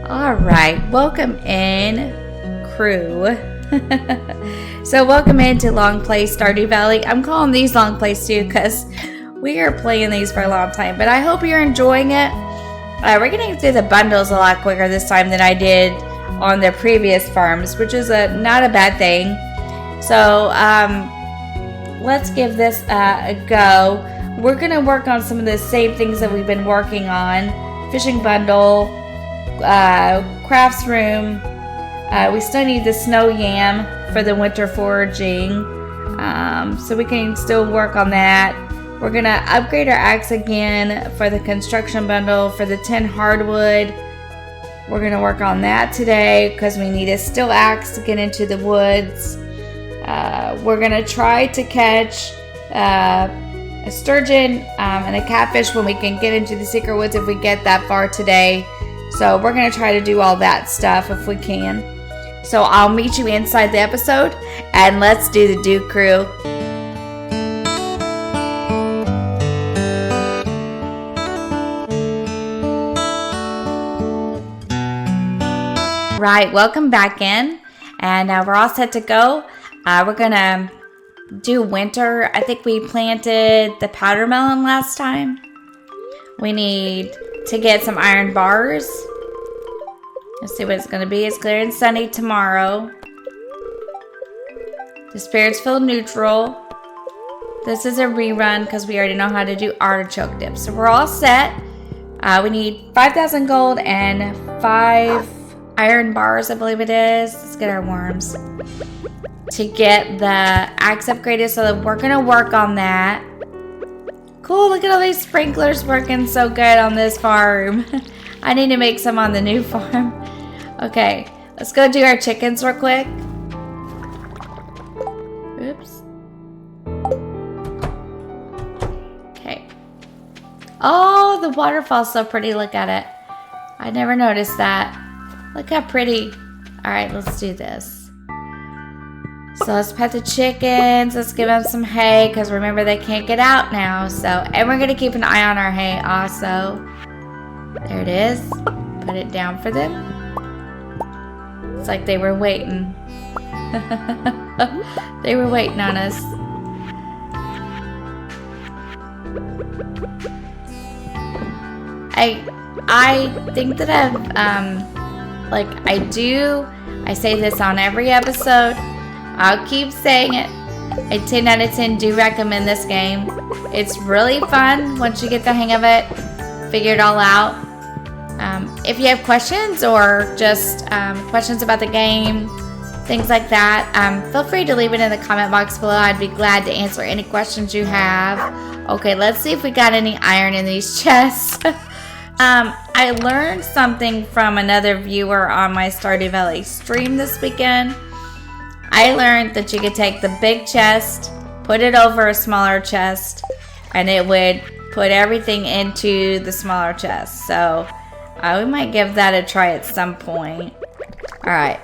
Alright, welcome in, crew. So welcome into Long Play Stardew Valley. I'm calling these Long Plays too because we are playing these for a long time. But I hope you're enjoying it. We're getting through the bundles a lot quicker this time than I did on the previous farms, which is not a bad thing. So let's give this a go. We're going to work on some of the same things that we've been working on. Fishing bundle, crafts room. We still need the snow yam for the winter foraging, so we can still work on that. We're gonna upgrade our axe again for the construction bundle for the 10 hardwood. We're gonna work on that today because we need a steel axe to get into the woods. We're gonna try to catch a sturgeon and a catfish when we can get into the secret woods if we get that far today. So we're going to try to do all that stuff if we can. So I'll meet you inside the episode and let's do the do crew. Right, welcome back in. And we're all set to go. We're going to do winter. I think we planted the powder melon last time. We need to get some iron bars. Let's see what it's going to be. It's clear and sunny tomorrow. The spirits feel neutral. This is a rerun because we already know how to do artichoke dip. So we're all set. We need 5,000 gold and 5 iron bars, I believe it is. Let's get our worms. To get the axe upgraded, so that we're going to work on that. Cool, look at all these sprinklers working so good on this farm. I need to make some on the new farm. Okay, let's go do our chickens real quick. Oops. Okay. Oh, the waterfall's so pretty. Look at it. I never noticed that. Look how pretty. All right, let's do this. So let's pet the chickens. Let's give them some hay because remember they can't get out now. So, and we're gonna keep an eye on our hay also. There it is. Put it down for them. It's like they were waiting. They were waiting on us. I think that I say this on every episode. I'll keep saying it. A 10 out of 10 do recommend this game. It's really fun once you get the hang of it. Figure it all out. If you have questions or just questions about the game, things like that, feel free to leave it in the comment box below. I'd be glad to answer any questions you have. Okay, let's see if we got any iron in these chests. I learned something from another viewer on my Stardew Valley stream this weekend. I learned that you could take the big chest, put it over a smaller chest, and it would put everything into the smaller chest. So we might give that a try at some point. Alright.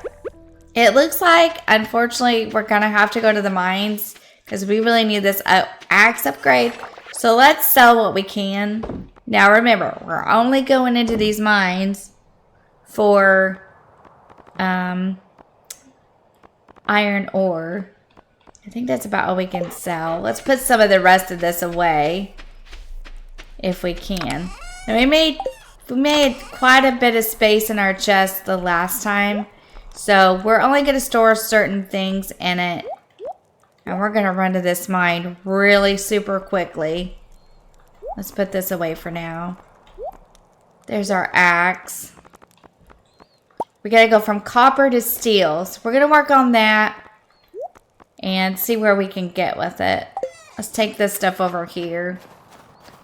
It looks like, unfortunately, we're going to have to go to the mines because we really need this axe upgrade. So let's sell what we can. Now remember, we're only going into these mines for iron ore. I think that's about all we can sell. Let's put some of the rest of this away if we can. And we made quite a bit of space in our chest the last time. So we're only going to store certain things in it. And we're going to run to this mine really super quickly. Let's put this away for now. There's our axe. We gotta go from copper to steel. So we're gonna work on that and see where we can get with it. Let's take this stuff over here.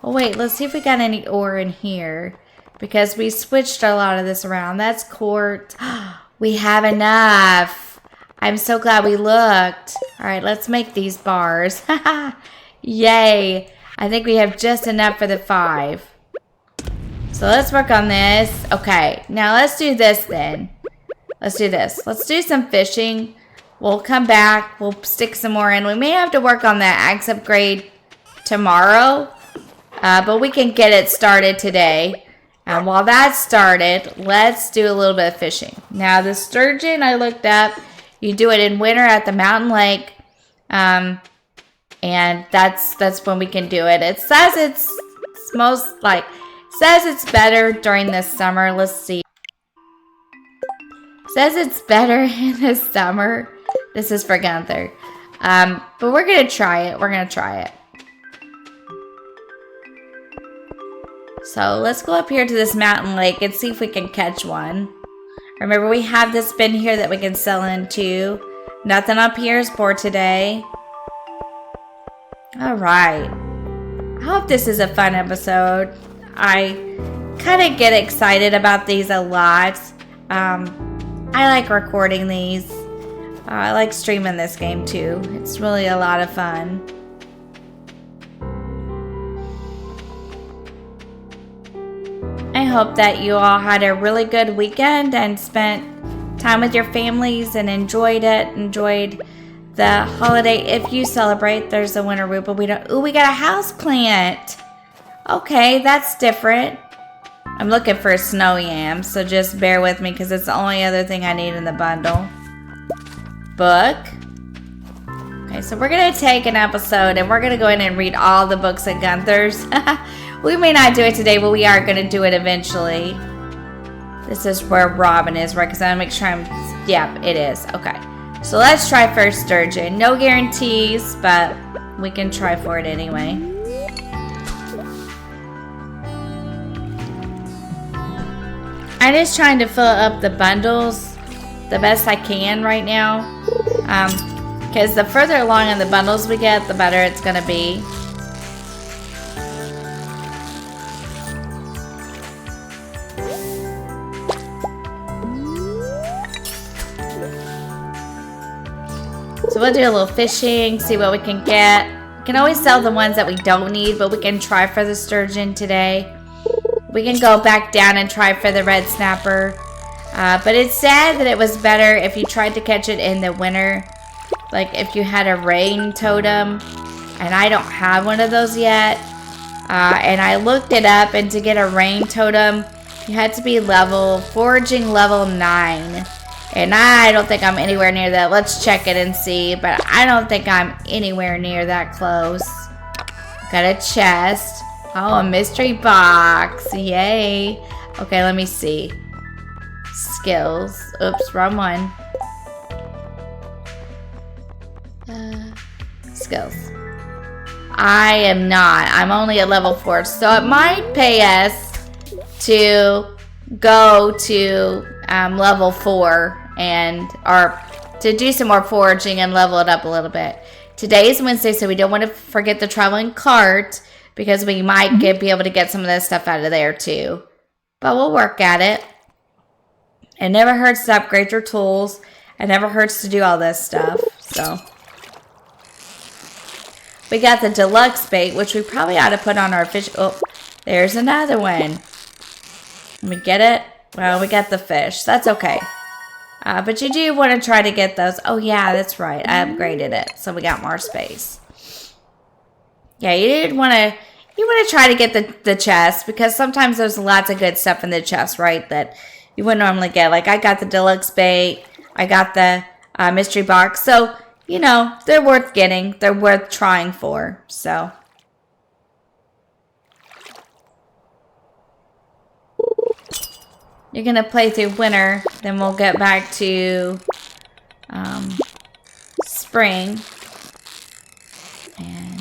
Oh wait, let's see if we got any ore in here because we switched a lot of this around. That's quartz. We have enough. I'm so glad we looked. All right, let's make these bars. Yay. I think we have just enough for the 5. So let's work on this. Okay, now let's do this then. Let's do this. Let's do some fishing. We'll come back. We'll stick some more in. We may have to work on that axe upgrade tomorrow. But we can get it started today. And while that started, let's do a little bit of fishing. Now, the sturgeon I looked up, you do it in winter at the mountain lake. And that's when we can do it. It says it's better during the summer. Let's see. It says it's better in the summer. This is for Gunther. But we're gonna try it. We're gonna try it. So let's go up here to this mountain lake and see if we can catch one. Remember, we have this bin here that we can sell into. Nothing up here is for today. Alright. I hope this is a fun episode. I kind of get excited about these a lot. I like recording these. I like streaming this game too. It's really a lot of fun. I hope that you all had a really good weekend and spent time with your families and enjoyed it. Enjoyed the holiday. If you celebrate, there's a winter root, but we don't. Ooh, we got a house plant. Okay, that's different. I'm looking for a snow yam, so just bear with me because it's the only other thing I need in the bundle. Book. Okay, so we're going to take an episode and we're going to go in and read all the books at Gunther's. We may not do it today, but we are going to do it eventually. This is where Robin is, right? Because I want to make sure I'm... Yeah, it is. Okay. So let's try first sturgeon. No guarantees, but we can try for it anyway. I'm just trying to fill up the bundles the best I can right now. Because the further along in the bundles we get, the better it's going to be. So we'll do a little fishing, see what we can get. We can always sell the ones that we don't need, but we can try for the sturgeon today. We can go back down and try for the red snapper. But it said that it was better if you tried to catch it in the winter. Like if you had a rain totem. And I don't have one of those yet. And I looked it up, and to get a rain totem, you had to be foraging level 9. And I don't think I'm anywhere near that. Let's check it and see. But I don't think I'm anywhere near that close. Got a chest. Oh, a mystery box. Yay. Okay, let me see. Skills. Oops, wrong one. Skills. I am not. I'm only at level 4. So it might pay us to go to level 4 or to do some more foraging and level it up a little bit. Today is Wednesday, so we don't want to forget the traveling cart because we might be able to get some of this stuff out of there too. But we'll work at it. It never hurts to upgrade your tools. It never hurts to do all this stuff. So we got the deluxe bait, which we probably ought to put on our fish. Oh, there's another one. Let me get it. Well, we got the fish. That's okay. But you do want to try to get those. Oh, yeah, that's right. I upgraded it, so we got more space. Yeah, you want to try to get the chest, because sometimes there's lots of good stuff in the chest, right, that you wouldn't normally get. Like, I got the deluxe bait. I got the mystery box. So, you know, they're worth getting. They're worth trying for, so... You're going to play through winter, then we'll get back to spring. And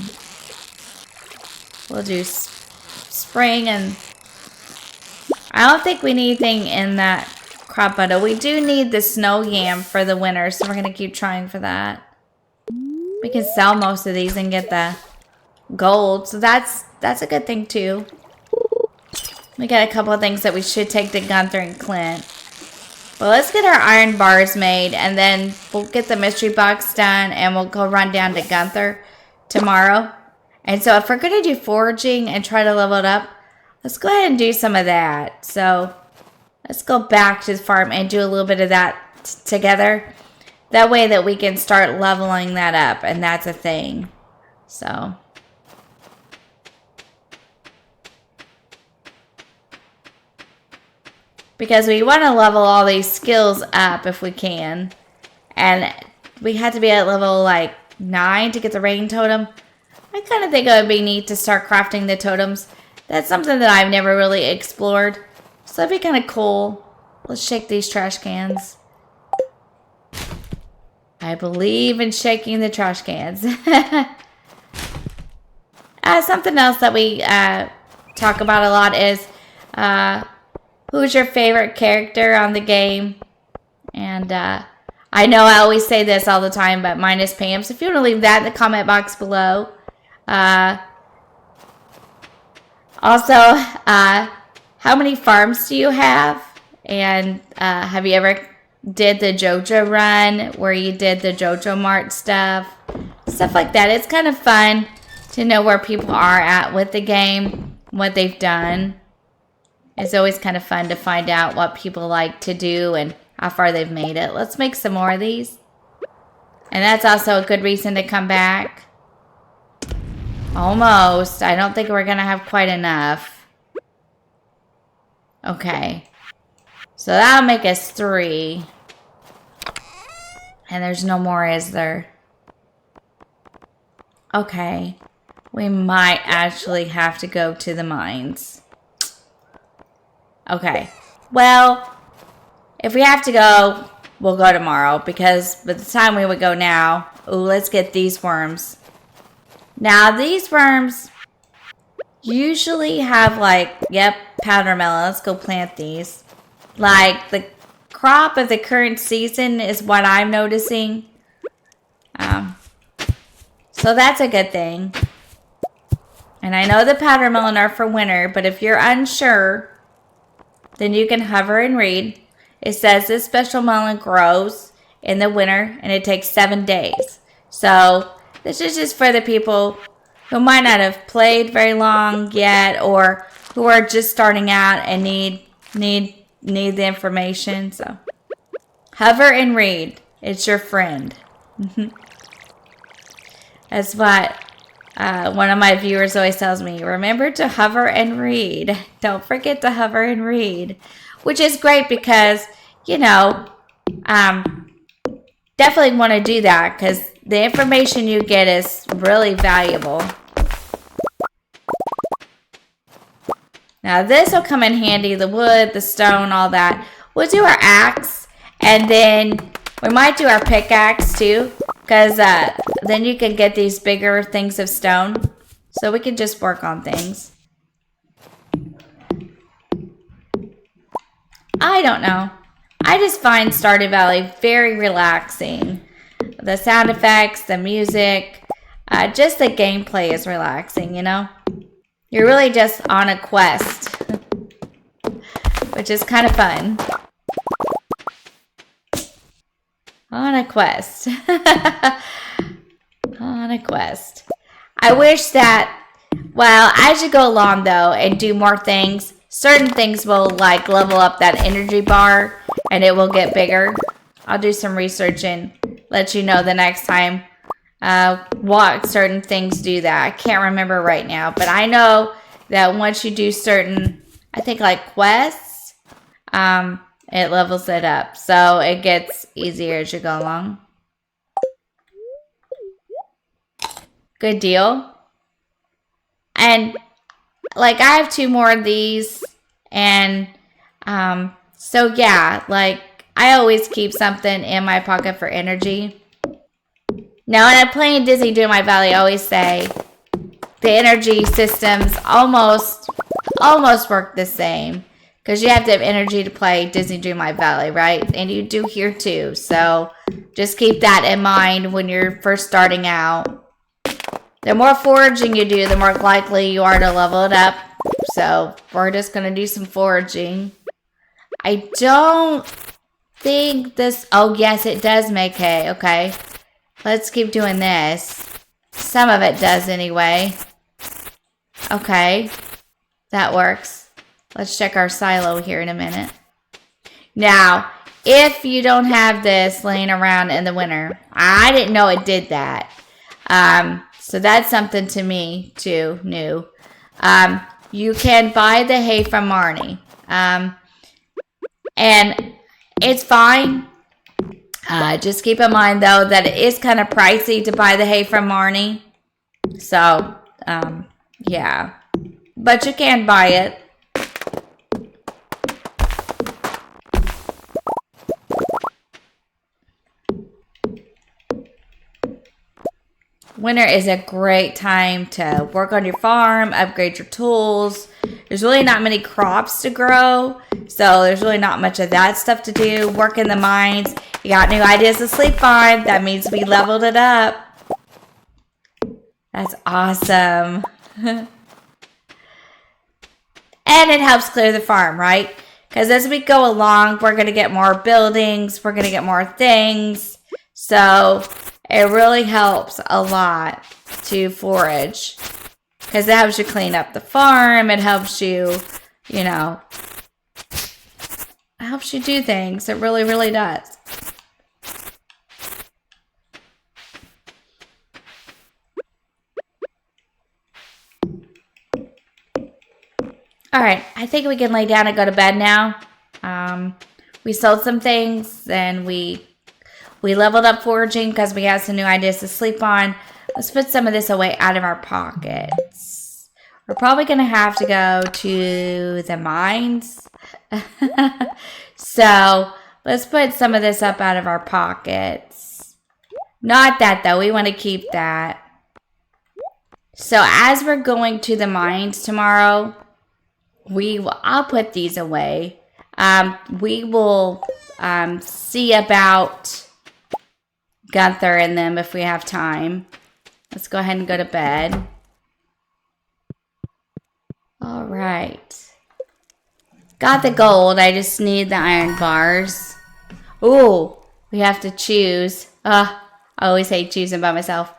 we'll do spring, and I don't think we need anything in that crop bundle. We do need the snow yam for the winter, so we're going to keep trying for that. We can sell most of these and get the gold, so that's a good thing too. We got a couple of things that we should take to Gunther and Clint. Well, let's get our iron bars made, and then we'll get the mystery box done, and we'll go run down to Gunther tomorrow. And so if we're going to do foraging and try to level it up, let's go ahead and do some of that. So let's go back to the farm and do a little bit of that together. That way that we can start leveling that up, and that's a thing. So... because we want to level all these skills up if we can. And we had to be at level like 9 to get the rain totem. I kind of think it would be neat to start crafting the totems. That's something that I've never really explored. So that'd be kind of cool. Let's shake these trash cans. I believe in shaking the trash cans. Something else that we talk about a lot is who's your favorite character on the game? And I know I always say this all the time, but mine is Pam. So if you want to leave that in the comment box below. Also, how many farms do you have? And have you ever did the JoJo run where you did the JoJo Mart stuff? Stuff like that. It's kind of fun to know where people are at with the game, what they've done. It's always kind of fun to find out what people like to do and how far they've made it. Let's make some more of these. And that's also a good reason to come back. Almost. I don't think we're going to have quite enough. Okay. So that'll make us 3. And there's no more, is there? Okay. We might actually have to go to the mines. Okay. Well, if we have to go, we'll go tomorrow. Because by the time we would go now... Ooh, let's get these worms. Now, these worms usually have like... Yep, powder melon. Let's go plant these. Like, the crop of the current season is what I'm noticing. So that's a good thing. And I know the powder melon are for winter, but if you're unsure, then you can hover and read. It says this special melon grows in the winter and it takes 7 days. So this is just for the people who might not have played very long yet or who are just starting out and need the information. So hover and read. It's your friend. That's what one of my viewers always tells me. Remember to hover and read. Don't forget to hover and read. Which is great because, you know, definitely want to do that because the information you get is really valuable. Now this will come in handy. The wood, the stone, all that. We'll do our axe and then we might do our pickaxe too. Because then you can get these bigger things of stone. So we can just work on things. I don't know. I just find Stardew Valley very relaxing. The sound effects, the music, just the gameplay is relaxing, you know? You're really just on a quest. Which is kind of fun. On a quest. On a quest. I wish that, well, as you go along though and do more things, certain things will like level up that energy bar and it will get bigger. I'll do some research and let you know the next time what certain things do that. I can't remember right now, but I know that once you do certain, I think like quests, it levels it up. So it gets easier as you go along. Good deal. And like I have 2 more of these. And so yeah, like I always keep something in my pocket for energy. Now when I'm playing Disney Dreamlight Valley, I always say the energy systems almost work the same. Because you have to have energy to play Disney Dreamlight Valley, right? And you do here too. So just keep that in mind when you're first starting out. The more foraging you do, the more likely you are to level it up. So we're just going to do some foraging. I don't think this... Oh, yes, it does make hay. Okay. Let's keep doing this. Some of it does anyway. Okay. That works. Let's check our silo here in a minute. Now, if you don't have this laying around in the winter, I didn't know it did that. So that's something to me, too, new. You can buy the hay from Marnie. And it's fine. Just keep in mind, though, that it is kind of pricey to buy the hay from Marnie. So, yeah. But you can buy it. Winter is a great time to work on your farm, upgrade your tools. There's really not many crops to grow, so there's really not much of that stuff to do. Work in the mines. You got new ideas to sleep on. That means we leveled it up. That's awesome. And it helps clear the farm, right? Because as we go along, we're going to get more buildings. We're going to get more things. So it really helps a lot to forage. Because it helps you clean up the farm. It helps you, you know, it helps you do things. It really, really does. All right, I think we can lay down and go to bed now. We sold some things, and we leveled up foraging because we got some new ideas to sleep on. Let's put some of this away out of our pockets. We're probably going to have to go to the mines. So let's put some of this up out of our pockets. Not that, though. We want to keep that. So as we're going to the mines tomorrow, I'll put these away. We will see about Gunther and them if we have time. Let's go ahead and go to bed. All right. Got the gold. I just need the iron bars. Ooh, we have to choose. I always hate choosing by myself.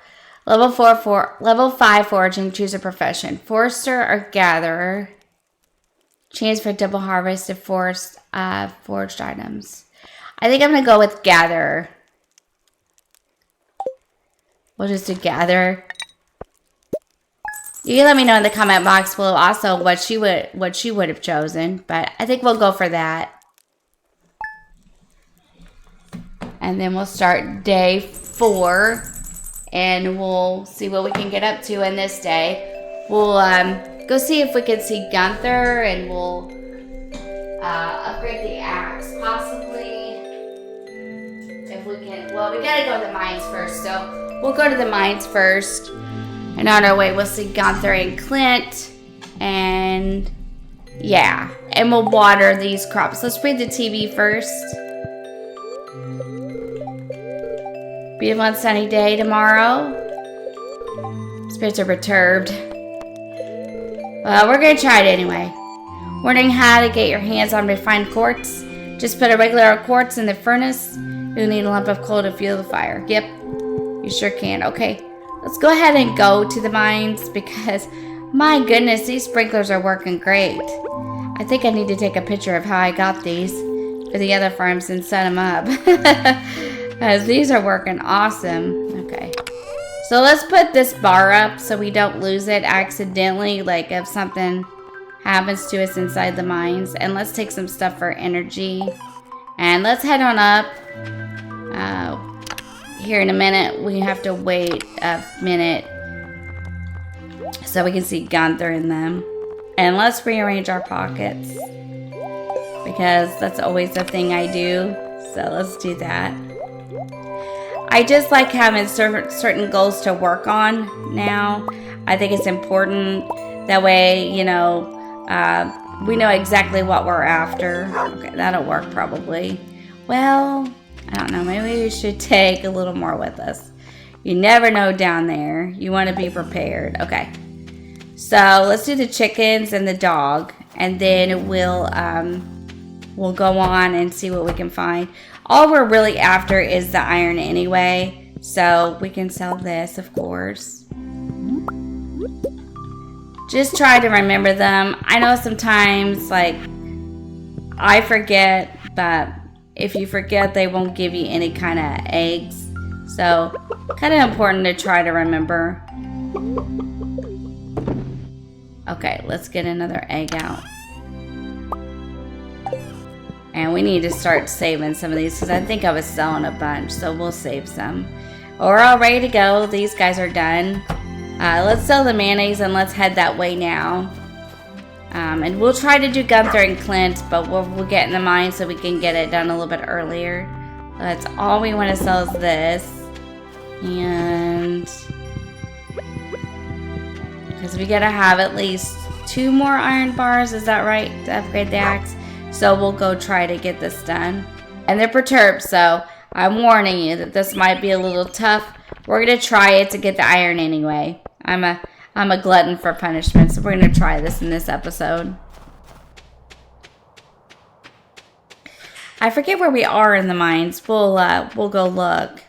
Level 5 foraging. Choose a profession. Forester or gatherer. Chance for double harvest of foraged items. I think I'm going to go with gatherer. We'll just do gatherer. You can let me know in the comment box below also what you would have chosen. But I think we'll go for that. And then we'll start day 4. And we'll see what we can get up to in this day. We'll go see if we can see Gunther, and we'll upgrade the axe, possibly. If we can. Well, we gotta go to the mines first, so we'll go to the mines first. And on our way, we'll see Gunther and Clint. And yeah, and we'll water these crops. Let's read the TV first. Beautiful and sunny day tomorrow. Spirits are perturbed. Well, we're gonna try it anyway. Wondering how to get your hands on refined quartz? Just put a regular quartz in the furnace. You'll need a lump of coal to fuel the fire. Yep, you sure can. Okay, let's go ahead and go to the mines because, my goodness, these sprinklers are working great. I think I need to take a picture of how I got these for the other farms and set them up. Because these are working awesome. Okay. So let's put this bar up so we don't lose it accidentally. Like if something happens to us inside the mines. And let's take some stuff for energy. And let's head on up. Here in a minute. We have to wait a minute. So we can see Gunther in them. And let's rearrange our pockets. Because that's always the thing I do. So let's do that. I just like having certain goals to work on now. I think it's important. That way, you know, we know exactly what we're after. Okay, that'll work probably. Well, I don't know. Maybe we should take a little more with us. You never know down there. You want to be prepared. Okay. So let's do the chickens and the dog. And then we'll go on and see what we can find. All we're really after is the iron anyway. So we can sell this, of course. Just try to remember them. I know sometimes, like, I forget, but if you forget, they won't give you any kind of eggs. So, kind of important to try to remember. Okay, let's get another egg out. And we need to start saving some of these because I think I was selling a bunch. So we'll save some. We're all ready to go. These guys are done. Let's sell the mayonnaise and let's head that way now. And we'll try to do Gunther and Clint, but we'll get in the mine so we can get it done a little bit earlier. That's all we want to sell is this. And because we gotta have at least 2 more iron bars, is that right, to upgrade the axe? So we'll go try to get this done. And they're perturbed, so I'm warning you that this might be a little tough. We're gonna try it to get the iron anyway. I'm a glutton for punishment, so we're gonna try this in this episode. I forget where we are in the mines. We'll go look.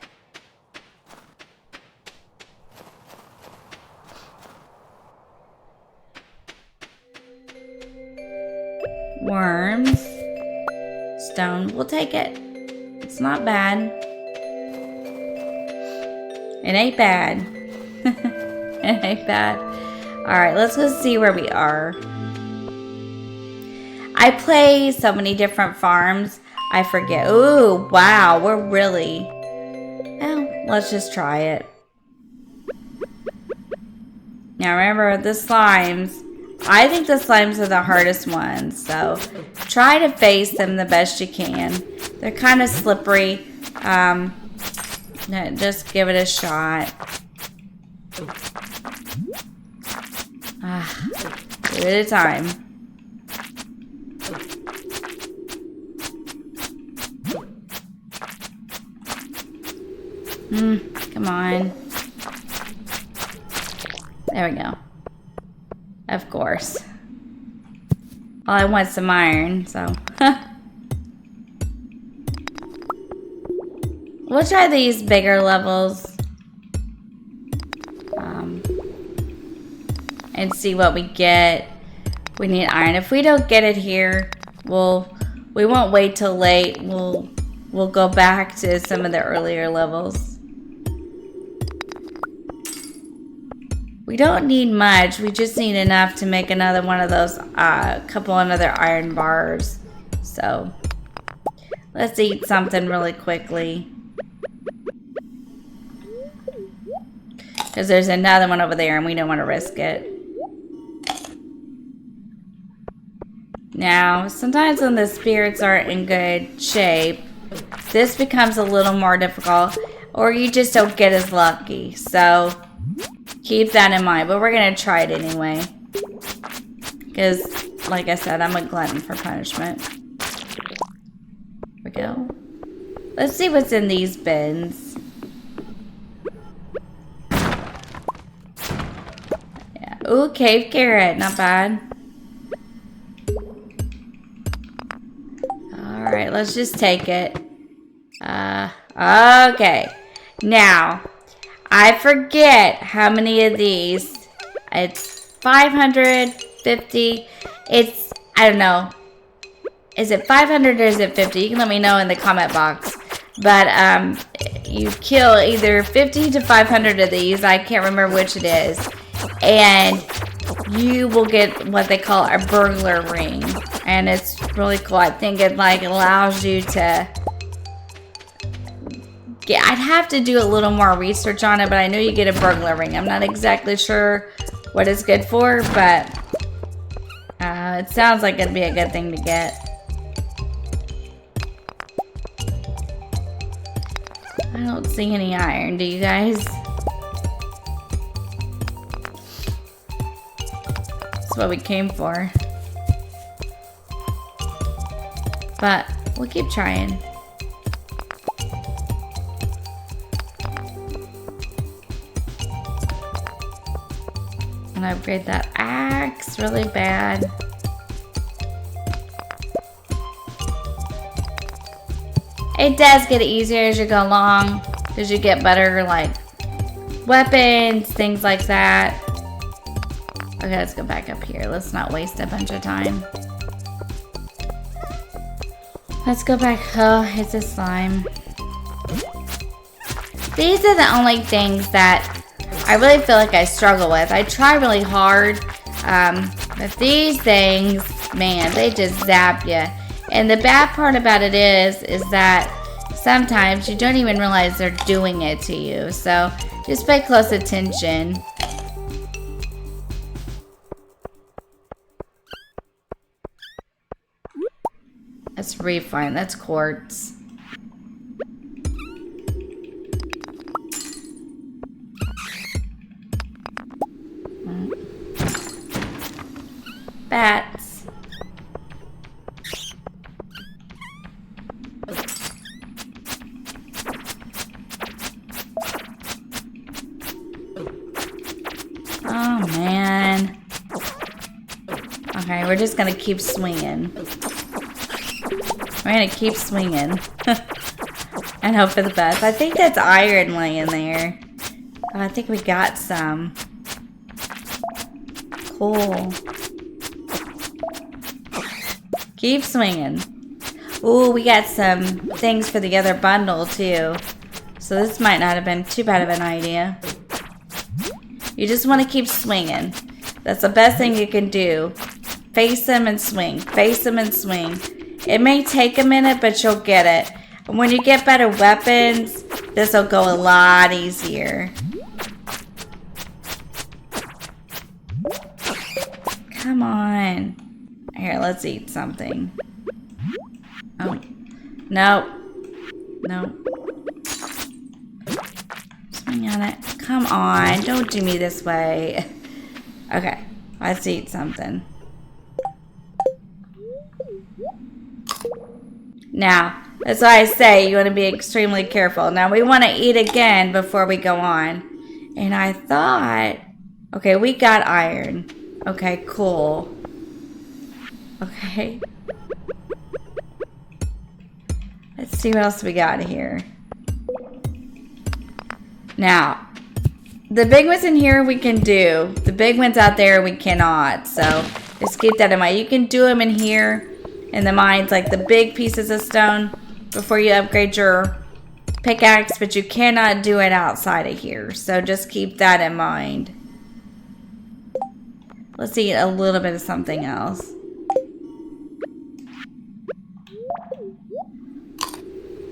Worms. Stone. We'll take it. It's not bad. It ain't bad. It ain't bad. Alright, let's go see where we are. I play so many different farms. I forget. Ooh, wow. We're really... Well, let's just try it. Now remember, the slimes... I think the slimes are the hardest ones, so try to face them the best you can. They're kind of slippery. Just give it a shot. Give it a time. Come on. There we go. Of course. Well, I want some iron, so. We'll try these bigger levels. And see what we get. We need iron. If we don't get it here, we won't wait till late. We'll go back to some of the earlier levels. We don't need much. We just need enough to make another one of those, couple another iron bars. So, let's eat something really quickly. Because there's another one over there and we don't want to risk it. Now, sometimes when the spirits aren't in good shape, this becomes a little more difficult. Or you just don't get as lucky. So... keep that in mind, but we're going to try it anyway. Because, like I said, I'm a glutton for punishment. Here we go. Let's see what's in these bins. Yeah. Ooh, cave carrot. Not bad. Alright, let's just take it. Okay. Now... I forget how many of these. It's 550. It's, I don't know. Is it 500 or is it 50? You can let me know in the comment box. But you kill either 50 to 500 of these. I can't remember which it is. And you will get what they call a burglar ring. And it's really cool. I think it like allows you to... Yeah, I'd have to do a little more research on it, but I know you get a burglar ring. I'm not exactly sure what it's good for, but it sounds like it'd be a good thing to get. I don't see any iron, do you guys? That's what we came for. But we'll keep trying. And upgrade that axe really bad. It does get easier as you go along because you get better like weapons, things like that. Okay, let's go back up here. Let's not waste a bunch of time. Let's go back. Oh, it's a slime. These are the only things that I really feel like I struggle with. I try really hard, but these things, man, they just zap you. And the bad part about it is that sometimes you don't even realize they're doing it to you. So just pay close attention. That's refine. That's quartz. Bats. Oh man. Okay, we're just gonna keep swinging. We're gonna keep swinging. And hope for the best. I think that's iron laying there. Oh, I think we got some. Cool. Keep swinging. Ooh, we got some things for the other bundle too. So this might not have been too bad of an idea. You just want to keep swinging. That's the best thing you can do. Face them and swing. Face them and swing. It may take a minute, but you'll get it. And when you get better weapons, this will go a lot easier. Come on. Here, let's eat something. Oh. No. No. Swing on it. Come on. Don't do me this way. Okay. Let's eat something. Now, that's why I say you want to be extremely careful. Now, we want to eat again before we go on. And I thought... Okay, we got iron. Okay, cool. Okay. Let's see what else we got here. Now, the big ones in here we can do. The big ones out there we cannot. So, just keep that in mind. You can do them in here. In the mines, like the big pieces of stone before you upgrade your pickaxe, but you cannot do it outside of here. So just keep that in mind. Let's eat a little bit of something else.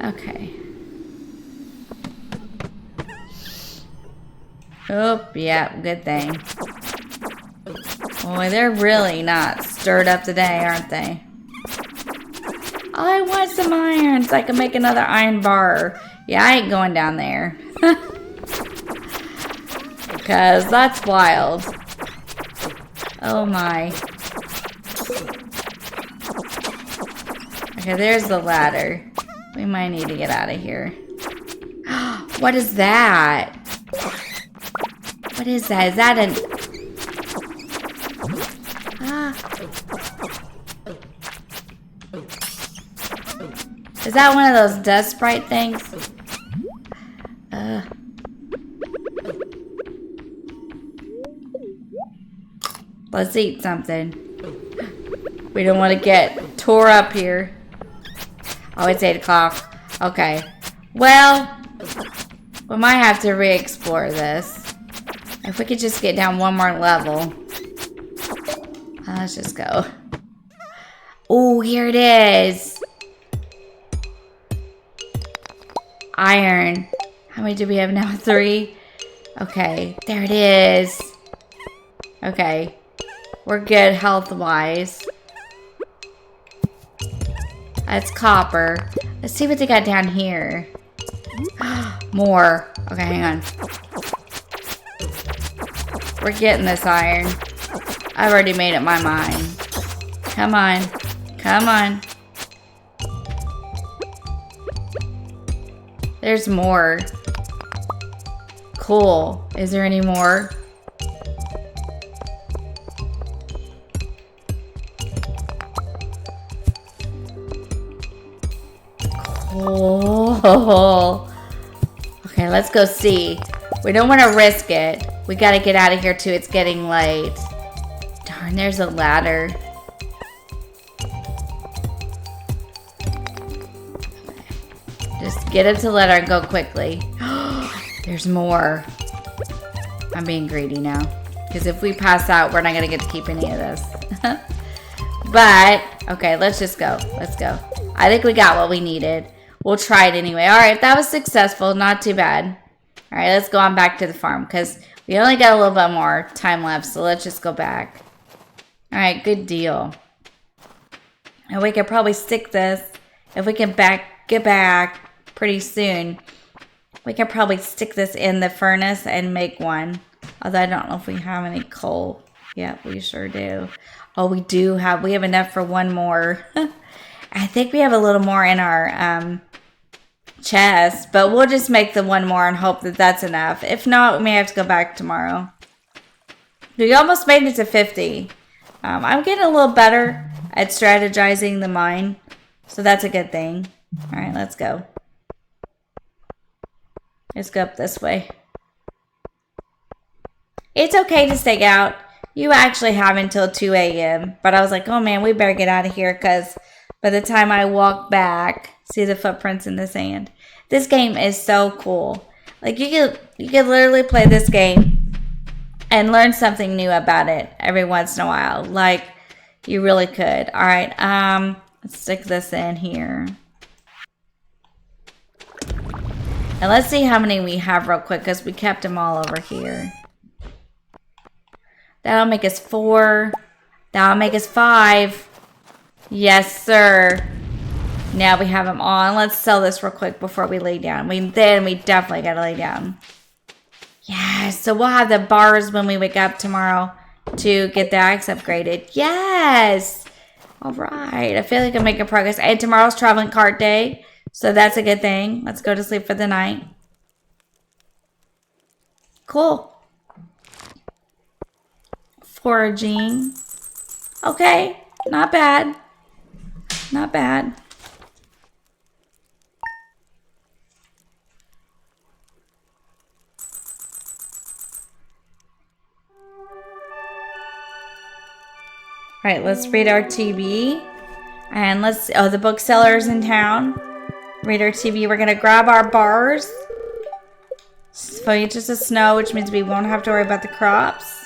Okay. Oh, yeah, good thing. Boy, they're really not stirred up today, aren't they? I want some iron so I can make another iron bar. Yeah, I ain't going down there. Because that's wild. Oh my. Okay, there's the ladder. We might need to get out of here. What is that? What is that? Is that an... Is that one of those dust sprite things? Let's eat something. We don't want to get tore up here. Oh, it's 8 o'clock. Okay. Well, we might have to re-explore this. If we could just get down one more level. Let's just go. Oh, here it is. Iron. How many do we have now? 3? Okay, there it is. Okay. We're good health-wise. That's copper. Let's see what they got down here. More. Okay, hang on. We're getting this iron. I've already made up my mind. Come on. Come on. There's more. Cool. Is there any more? Cool. Okay, let's go see. We don't want to risk it. We gotta get out of here too. It's getting late. Darn, there's a ladder. Just get up to the ladder and go quickly. There's more. I'm being greedy now. Because if we pass out, we're not gonna get to keep any of this. But Okay, let's just go. Let's go. I think we got what we needed. We'll try it anyway. All right, that was successful. Not too bad. All right, let's go on back to the farm because we only got a little bit more time left. So let's just go back. All right, good deal. And we could probably stick this. If we can get back pretty soon, we can probably stick this in the furnace and make one. Although I don't know if we have any coal. Yeah, we sure do. Oh, we have enough for one more. I think we have a little more in our chest, but we'll just make the one more and hope that that's enough. If not, we may have to go back tomorrow. We almost made it to 50. I'm getting a little better at strategizing the mine, so that's a good thing. All right, let's go. Let's go up this way. It's okay to stay out. You actually have until 2 a.m. But I was like, oh man, we better get out of here because by the time I walk back, see the footprints in the sand. This game is so cool. Like you could literally play this game and learn something new about it every once in a while. Like you really could. All right, let's stick this in here. And let's see how many we have real quick because we kept them all over here. That'll make us 4. That'll make us 5. Yes, sir. Now we have them on. Let's sell this real quick before we lay down. Then we definitely gotta lay down. Yes, so we'll have the bars when we wake up tomorrow to get the axe upgraded. Yes. All right. I feel like I'm making progress. And tomorrow's traveling cart day, so that's a good thing. Let's go to sleep for the night. Cool. Foraging. Okay, not bad. Not bad. All right, let's read our TV. And the bookseller's in town. Read our TV. We're gonna grab our bars. 4 inches of snow, which means we won't have to worry about the crops.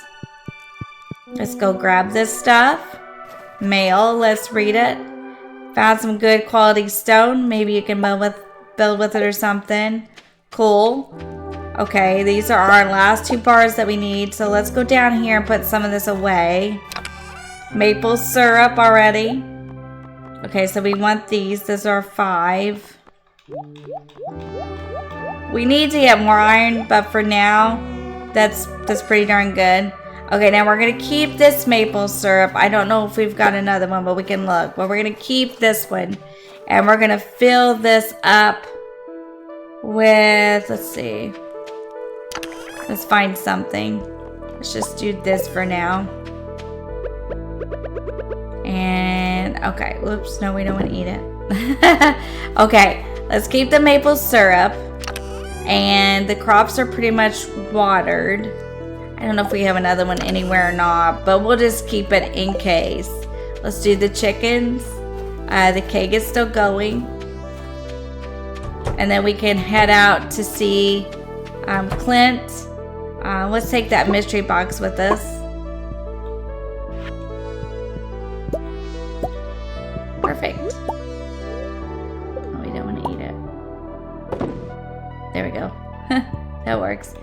Let's go grab this stuff. Mail, let's read it. Found some good quality stone. Maybe you can build with it or something. Cool. Okay, these are our last 2 bars that we need. So let's go down here and put some of this away. Maple syrup already. Okay, so we want these. Those are 5. We need to get more iron, but for now, that's pretty darn good. Okay, now we're going to keep this maple syrup. I don't know if we've got another one, but we can look. But we're going to keep this one. And we're going to fill this up with, let's see. Let's find something. Let's just do this for now. And, okay. Whoops, no, we don't want to eat it. Okay, let's keep the maple syrup. And the crops are pretty much watered. I don't know if we have another one anywhere or not, but we'll just keep it in case. Let's do the chickens. The cake is still going. And then we can head out to see Clint. Let's take that mystery box with us. Perfect. Oh, we don't want to eat it. There we go. That works.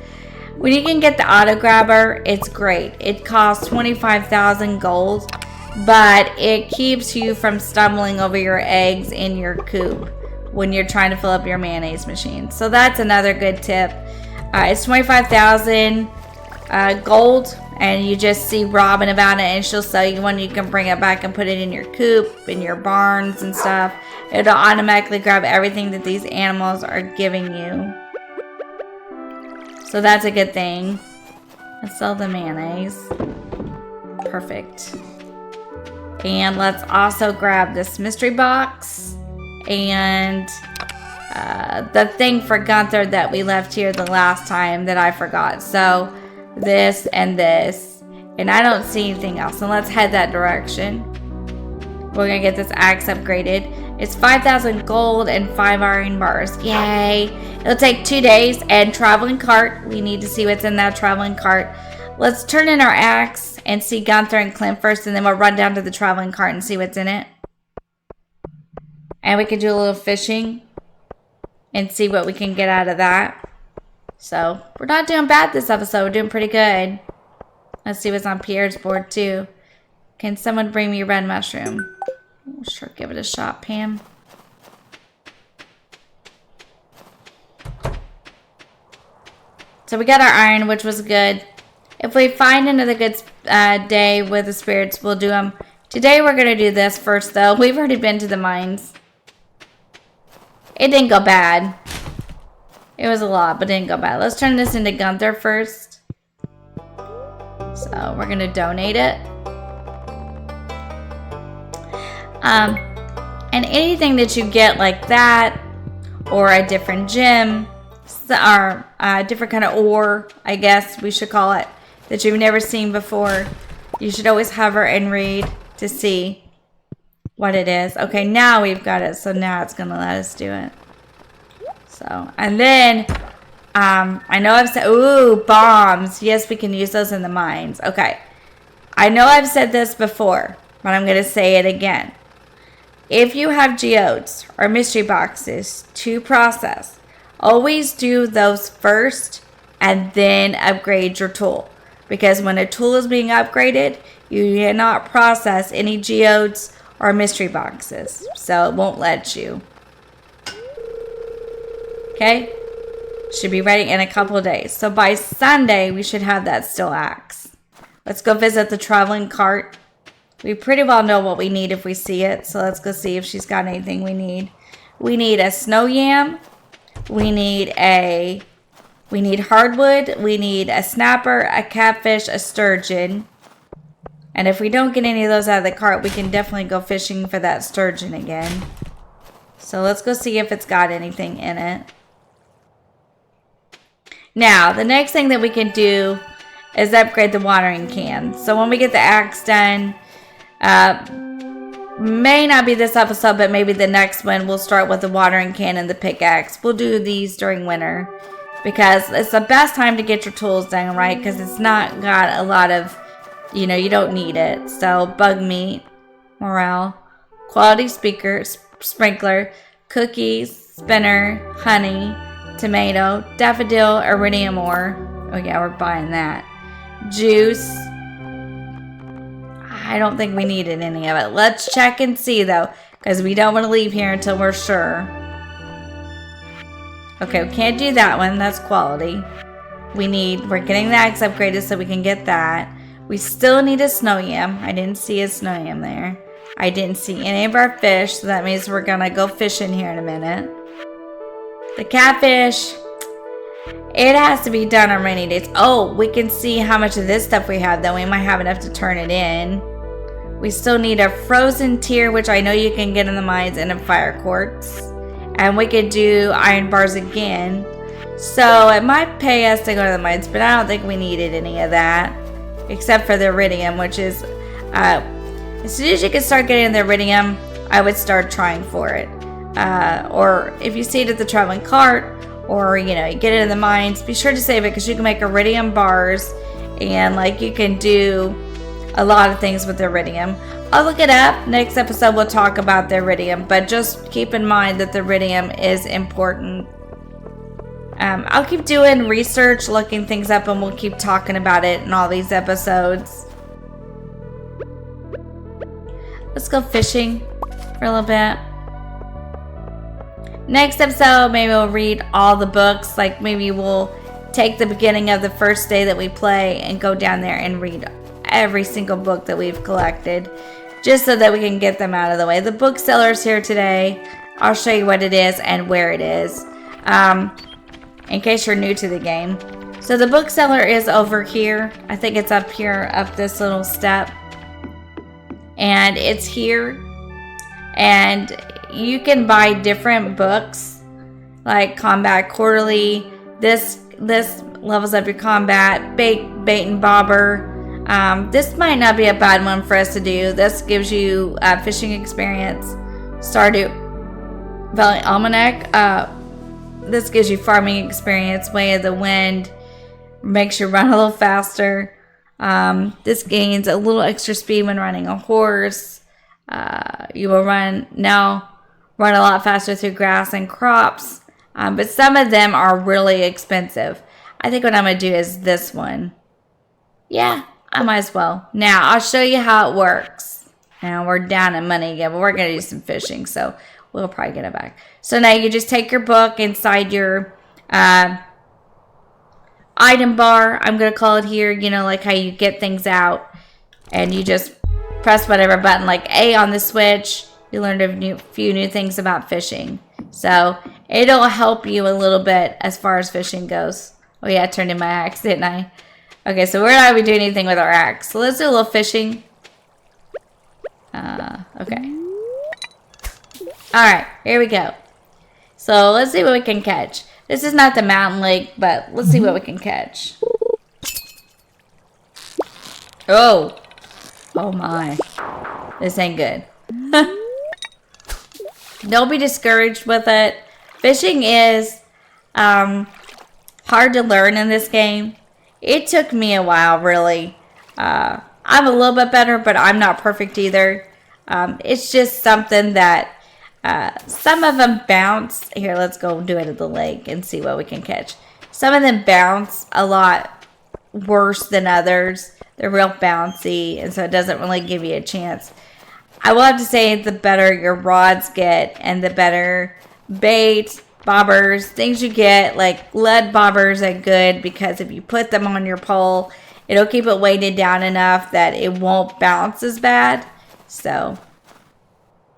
When you can get the auto grabber, it's great. It costs 25,000 gold, but it keeps you from stumbling over your eggs in your coop when you're trying to fill up your mayonnaise machine. So that's another good tip. It's 25,000 gold, and you just see Robin about it, and she'll sell you one. You can bring it back and put it in your coop, in your barns and stuff. It'll automatically grab everything that these animals are giving you. So that's a good thing. Let's sell the mayonnaise. Perfect. And let's also grab this mystery box and the thing for Gunther that we left here the last time that I forgot. So this and this. And I don't see anything else. So let's head that direction. We're going to get this axe upgraded. It's 5,000 gold and 5 iron bars. Yay! It'll take 2 days. And traveling cart. We need to see what's in that traveling cart. Let's turn in our axe and see Gunther and Clint first. And then we'll run down to the traveling cart and see what's in it. And we can do a little fishing and see what we can get out of that. So, we're not doing bad this episode. We're doing pretty good. Let's see what's on Pierre's board, too. Can someone bring me a red mushroom? Oh, sure, give it a shot, Pam. So we got our iron, which was good. If we find another good day with the spirits, we'll do them. Today we're going to do this first, though. We've already been to the mines. It didn't go bad. It was a lot, but it didn't go bad. Let's turn this into Gunther first. So we're going to donate it. And anything that you get like that, or a different gem, or a different kind of ore, I guess we should call it, that you've never seen before, you should always hover and read to see what it is. Okay, now we've got it, so now it's going to let us do it. So, and then, I know I've said, ooh, bombs. Yes, we can use those in the mines. Okay, I know I've said this before, but I'm going to say it again. If you have geodes or mystery boxes to process, always do those first and then upgrade your tool. Because when a tool is being upgraded, you cannot process any geodes or mystery boxes. So it won't let you. Okay? Should be ready in a couple of days. So by Sunday, we should have that steel axe. Let's go visit the traveling cart. We pretty well know what we need if we see it. So let's go see if she's got anything we need. We need a snow yam. We need hardwood, we need a snapper, a catfish, a sturgeon. And if we don't get any of those out of the cart, we can definitely go fishing for that sturgeon again. So let's go see if it's got anything in it. Now, the next thing that we can do is upgrade the watering can. So when we get the axe done, may not be this episode, but maybe the next one, we'll start with the watering can and the pickaxe. We'll do these during winter because it's the best time to get your tools done, right? Because it's not got a lot of, you don't need it. So bug meat, morale, quality sprinkler, cookies, spinner, honey, tomato, daffodil, iridium ore. Oh yeah, we're buying that. Juice. I don't think we needed any of it. Let's check and see, though, because we don't want to leave here until we're sure. Okay, we can't do that one. That's quality. We're getting the axe upgraded so we can get that. We still need a snow yam. I didn't see a snow yam there. I didn't see any of our fish, so that means we're going to go fishing here in a minute. The catfish, it has to be done on rainy days. Oh, we can see how much of this stuff we have, though. We might have enough to turn it in. We still need a frozen tear, which I know you can get in the mines, and a fire quartz. And we could do iron bars again. So it might pay us to go to the mines, but I don't think we needed any of that. Except for the iridium, which is, as soon as you can start getting the iridium, I would start trying for it. Or if you see it at the traveling cart, or, you get it in the mines, be sure to save it because you can make iridium bars and, you can do a lot of things with the iridium. I'll look it up. Next episode, we'll talk about the iridium, but just keep in mind that the iridium is important. I'll keep doing research, looking things up, and we'll keep talking about it in all these episodes. Let's go fishing for a little bit. Next episode, maybe we'll read all the books. Maybe we'll take the beginning of the first day that we play and go down there and read every single book that we've collected, just so that we can get them out of the way. The bookseller's here today. I'll show you what it is and where it is, in case you're new to the game. So the bookseller is over here. I think it's up here, up this little step. And it's here. And you can buy different books, like Combat Quarterly. This levels up your combat. Bait and Bobber. This might not be a bad one for us to do. This gives you fishing experience. Stardew Valley Almanac. This gives you farming experience. Way of the Wind makes you run a little faster. This gains a little extra speed when running a horse. You will run now. run a lot faster through grass and crops. But some of them are really expensive. I think what I'm going to do is this one. Yeah, I might as well. Now, I'll show you how it works. Now, we're down in money again, but we're going to do some fishing, so we'll probably get it back. So now you just take your book inside your item bar, I'm going to call it here, you know, like how you get things out. And you just press whatever button, like A on the switch. You learned a few new things about fishing. So it'll help you a little bit as far as fishing goes. Oh yeah, I turned in my axe, didn't I? Okay, so we're not going to do anything with our axe. So let's do a little fishing. Okay. Alright, here we go. So let's see what we can catch. This is not the mountain lake, but let's see what we can catch. Oh. Oh my. This ain't good. Don't be discouraged with it. Fishing is hard to learn in this game. It took me a while, really. I'm a little bit better, but I'm not perfect either. It's just something that some of them bounce. Here, let's go do it at the lake and see what we can catch. Some of them bounce a lot worse than others. They're real bouncy, and so it doesn't really give you a chance. I will have to say the better your rods get and the better bait, bobbers, things you get, like lead bobbers are good because if you put them on your pole, it'll keep it weighted down enough that it won't bounce as bad. So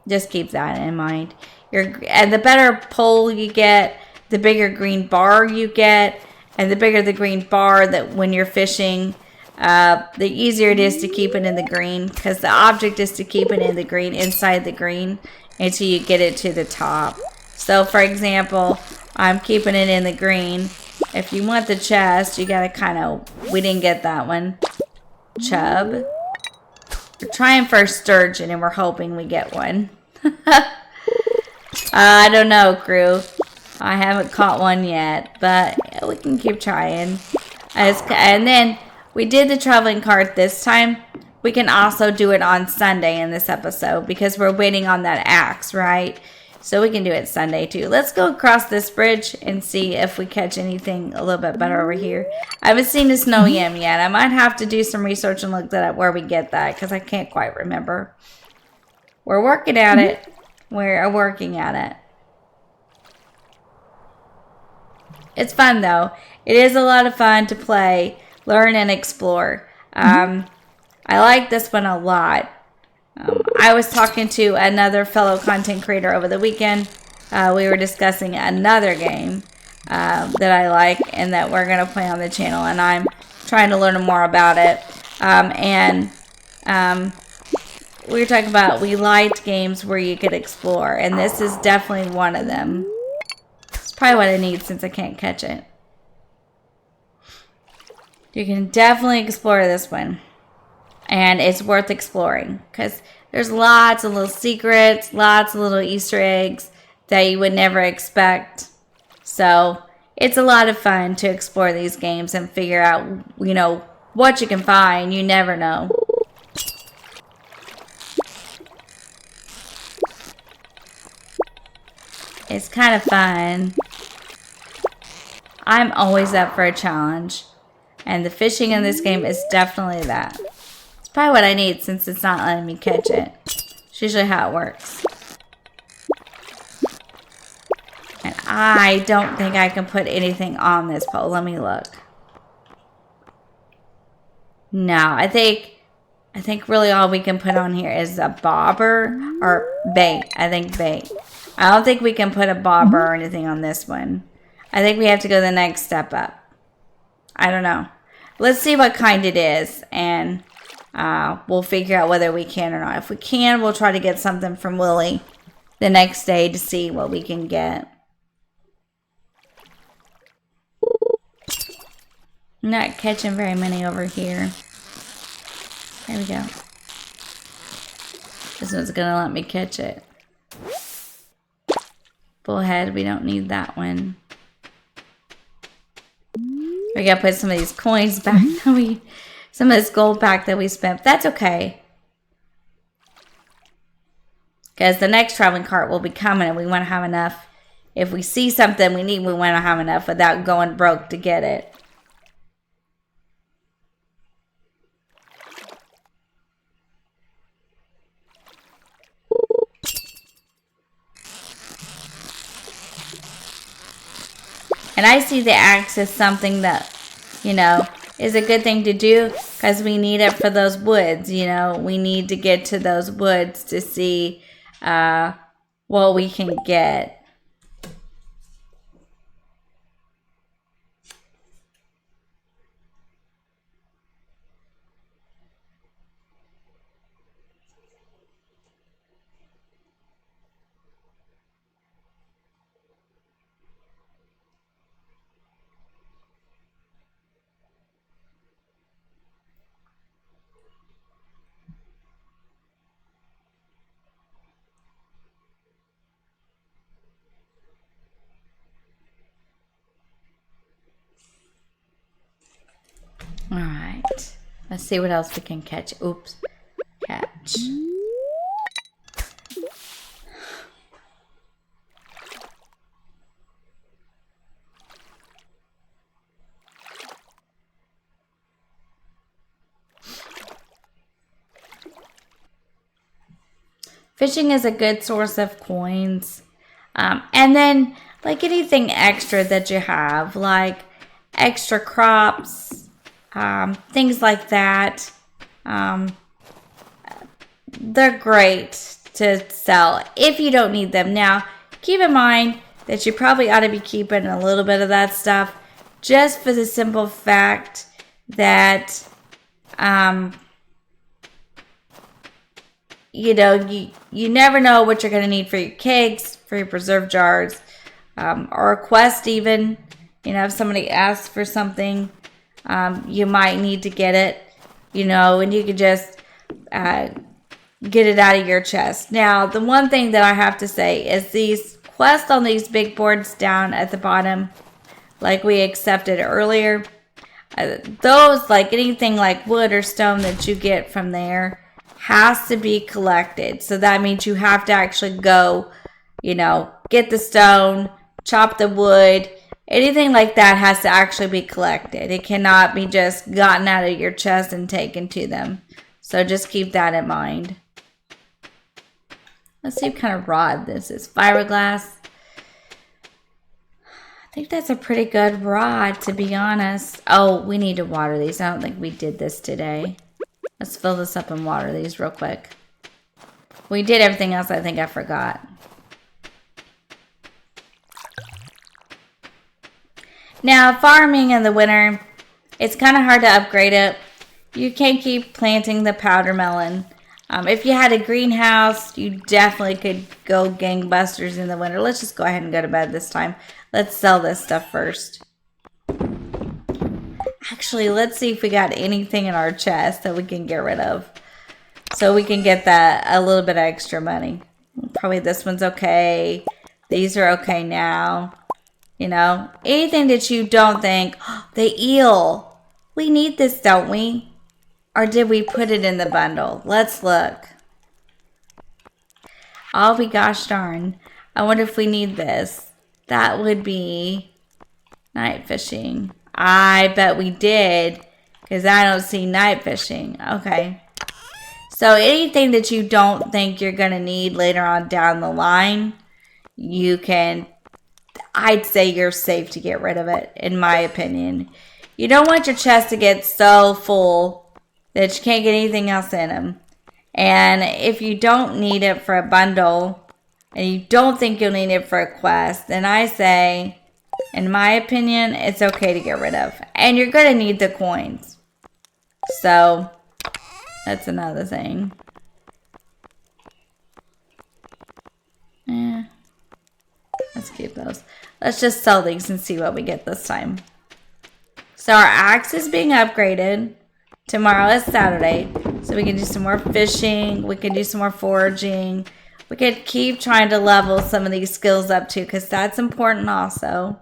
just keep that in mind. And the better pole you get, the bigger green bar you get, and the bigger the green bar, that when you're fishing, the easier it is to keep it in the green, because the object is to keep it in the green, inside the green, until you get it to the top. So for example, I'm keeping it in the green. If you want the chest, you gotta kind of, we didn't get that one. Chub. We're trying for a sturgeon and we're hoping we get one. I don't know, crew. I haven't caught one yet, but we can keep trying. And then we did the traveling cart this time. We can also do it on Sunday in this episode because we're waiting on that axe, right? So we can do it Sunday too. Let's go across this bridge and see if we catch anything a little bit better over here. I haven't seen a snow yam yet. I might have to do some research and look that up where we get that because I can't quite remember. We're working at it. We're working at it. It's fun though. It is a lot of fun to play, learn, and explore. I like this one a lot. I was talking to another fellow content creator over the weekend. We were discussing another game that I like and that we're going to play on the channel. And I'm trying to learn more about it. We were talking about, we liked games where you could explore. And this is definitely one of them. It's probably what I need since I can't catch it. You can definitely explore this one. And it's worth exploring because there's lots of little secrets, lots of little Easter eggs that you would never expect. So it's a lot of fun to explore these games and figure out, you know, what you can find. You never know. It's kind of fun. I'm always up for a challenge. And the fishing in this game is definitely that. It's probably what I need since it's not letting me catch it. It's usually how it works. And I don't think I can put anything on this pole. Let me look. No, I think really all we can put on here is a bobber or bait. I think bait. I don't think we can put a bobber or anything on this one. I think we have to go the next step up. I don't know. Let's see what kind it is, and we'll figure out whether we can or not. If we can, we'll try to get something from Willie the next day to see what we can get. I'm not catching very many over here. There we go. This one's gonna let me catch it. Bullhead, we don't need that one. We gotta put some of these coins back that some of this gold back that we spent. That's okay. Because the next traveling cart will be coming and we want to have enough. If we see something we need, we want to have enough without going broke to get it. And I see the axe as something that, you know, is a good thing to do because we need it for those woods, you know. We need to get to those woods to see what we can get. All right, let's see what else we can catch. Oops, catch. Fishing is a good source of coins. And then, like anything extra that you have, like extra crops, things like that, they're great to sell if you don't need them. Now, keep in mind that you probably ought to be keeping a little bit of that stuff just for the simple fact that, you know, you never know what you're going to need for your kegs, for your preserve jars, or a quest even. You know, if somebody asks for something, you might need to get it, you know, and you could just get it out of your chest. Now, the one thing that I have to say is these quests on these big boards down at the bottom, like we accepted earlier, those, like anything like wood or stone that you get from there, has to be collected. So that means you have to actually go, you know, get the stone, chop the wood. Anything like that has to actually be collected. It cannot be just gotten out of your chest and taken to them. So just keep that in mind. Let's see what kind of rod this is. Fiberglass. I think that's a pretty good rod, to be honest. Oh, we need to water these. I don't think we did this today. Let's fill this up and water these real quick. We did everything else. I think I forgot. Now, farming in the winter, it's kind of hard to upgrade it. You can't keep planting the powder melon. If you had a greenhouse, you definitely could go gangbusters in the winter. Let's just go ahead and go to bed this time. Let's sell this stuff first. Actually, let's see if we got anything in our chest that we can get rid of, so we can get that a little bit of extra money. Probably this one's okay. These are okay now. You know, anything that you don't think, oh, the eel, we need this, don't we? Or did we put it in the bundle? Let's look. I'll be gosh darn. I wonder if we need this. That would be night fishing. I bet we did, because I don't see night fishing. Okay. So anything that you don't think you're going to need later on down the line, you can, I'd say you're safe to get rid of it, in my opinion. You don't want your chest to get so full that you can't get anything else in them. And if you don't need it for a bundle, and you don't think you'll need it for a quest, then I say, in my opinion, it's okay to get rid of. And you're going to need the coins. So, that's another thing. Yeah. Let's keep those. Let's just sell these and see what we get this time. So, our axe is being upgraded. Tomorrow is Saturday. So, we can do some more fishing. We can do some more foraging. We could keep trying to level some of these skills up too, because that's important also.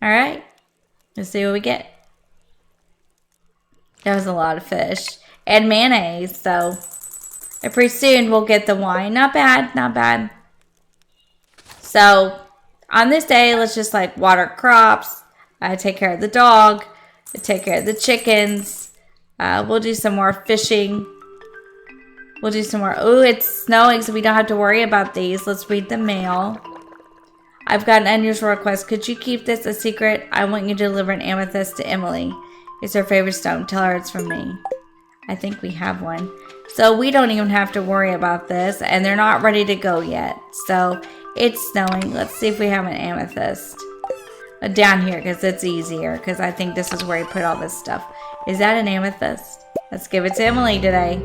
Alright, let's see what we get. That was a lot of fish. And mayonnaise, so And pretty soon we'll get the wine. Not bad, not bad. So on this day, let's just like water crops, take care of the dog, take care of the chickens. We'll do some more fishing. We'll do some more. Oh, it's snowing, so we don't have to worry about these. Let's read the mail. I've got an unusual request. Could you keep this a secret? I want you to deliver an amethyst to Emily. It's her favorite stone. Tell her it's from me. I think we have one. So we don't even have to worry about this. And they're not ready to go yet. So it's snowing. Let's see if we have an amethyst. Down here, because it's easier. Because I think this is where he put all this stuff. Is that an amethyst? Let's give it to Emily today.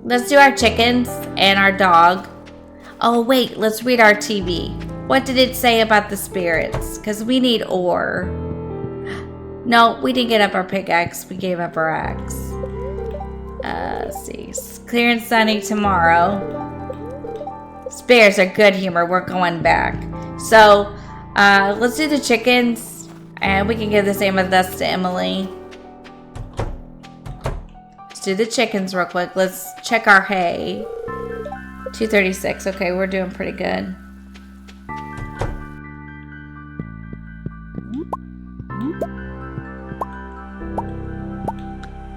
Let's do our chickens and our dog. Oh, wait. Let's read our TV. What did it say about the spirits? Because we need ore. No, we didn't get up our pickaxe. We gave up our axe. Let's see. Clear and sunny tomorrow. Spirits are good humor. We're going back. So, let's do the chickens. And we can give this amethyst to Emily. Let's do the chickens real quick. Let's check our hay. 236. Okay, we're doing pretty good.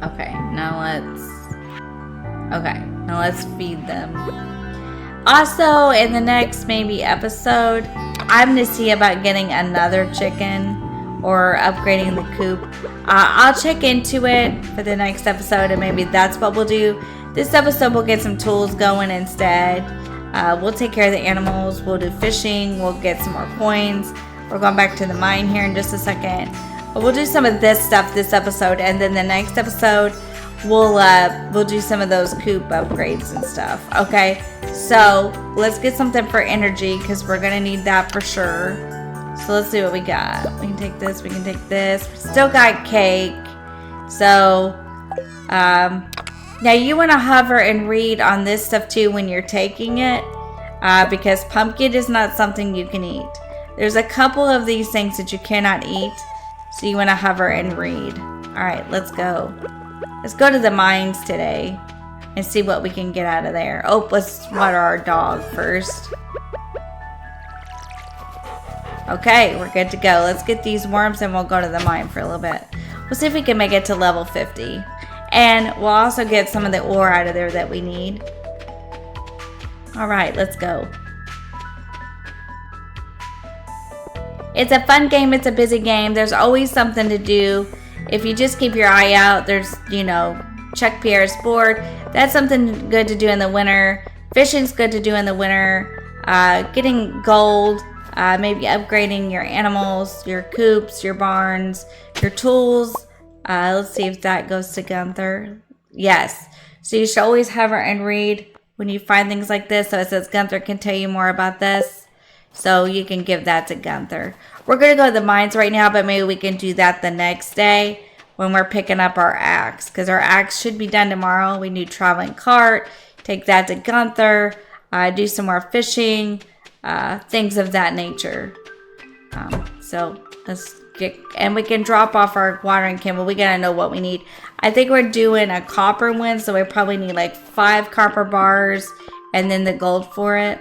Okay, now let's feed them. Also, in the next maybe episode, I'm going to see about getting another chicken or upgrading the coop. I'll check into it for the next episode, and maybe that's what we'll do. This episode, we'll get some tools going instead. We'll take care of the animals. We'll do fishing. We'll get some more coins. We're going back to the mine here in just a second. But we'll do some of this stuff this episode, and then the next episode, we'll do some of those coop upgrades and stuff. Okay, so let's get something for energy because we're gonna need that for sure. So let's see what we got. We can take this. We can take this. We still got cake. So now you want to hover and read on this stuff too when you're taking it, because pumpkin is not something you can eat. There's a couple of these things that you cannot eat, so you want to hover and read. All right, let's go. Let's go to the mines today and see what we can get out of there. Oh, let's water our dog first. Okay, we're good to go. Let's get these worms and we'll go to the mine for a little bit. We'll see if we can make it to level 50. And we'll also get some of the ore out of there that we need. All right, let's go. It's a fun game. It's a busy game. There's always something to do. If you just keep your eye out, there's, check Pierre's board. That's something good to do in the winter. Fishing's good to do in the winter. Getting gold. Maybe upgrading your animals, your coops, your barns, your tools. Let's see if that goes to Gunther. Yes. So you should always hover and read when you find things like this. So it says Gunther can tell you more about this. So you can give that to Gunther. We're going to go to the mines right now, but maybe we can do that the next day when we're picking up our axe. Because our axe should be done tomorrow. We need traveling cart. Take that to Gunther. Do some more fishing. Things of that nature. So let's get, and we can drop off our watering can, but we gotta know what we need. I think we're doing a copper one, so we probably need like 5 copper bars and then the gold for it.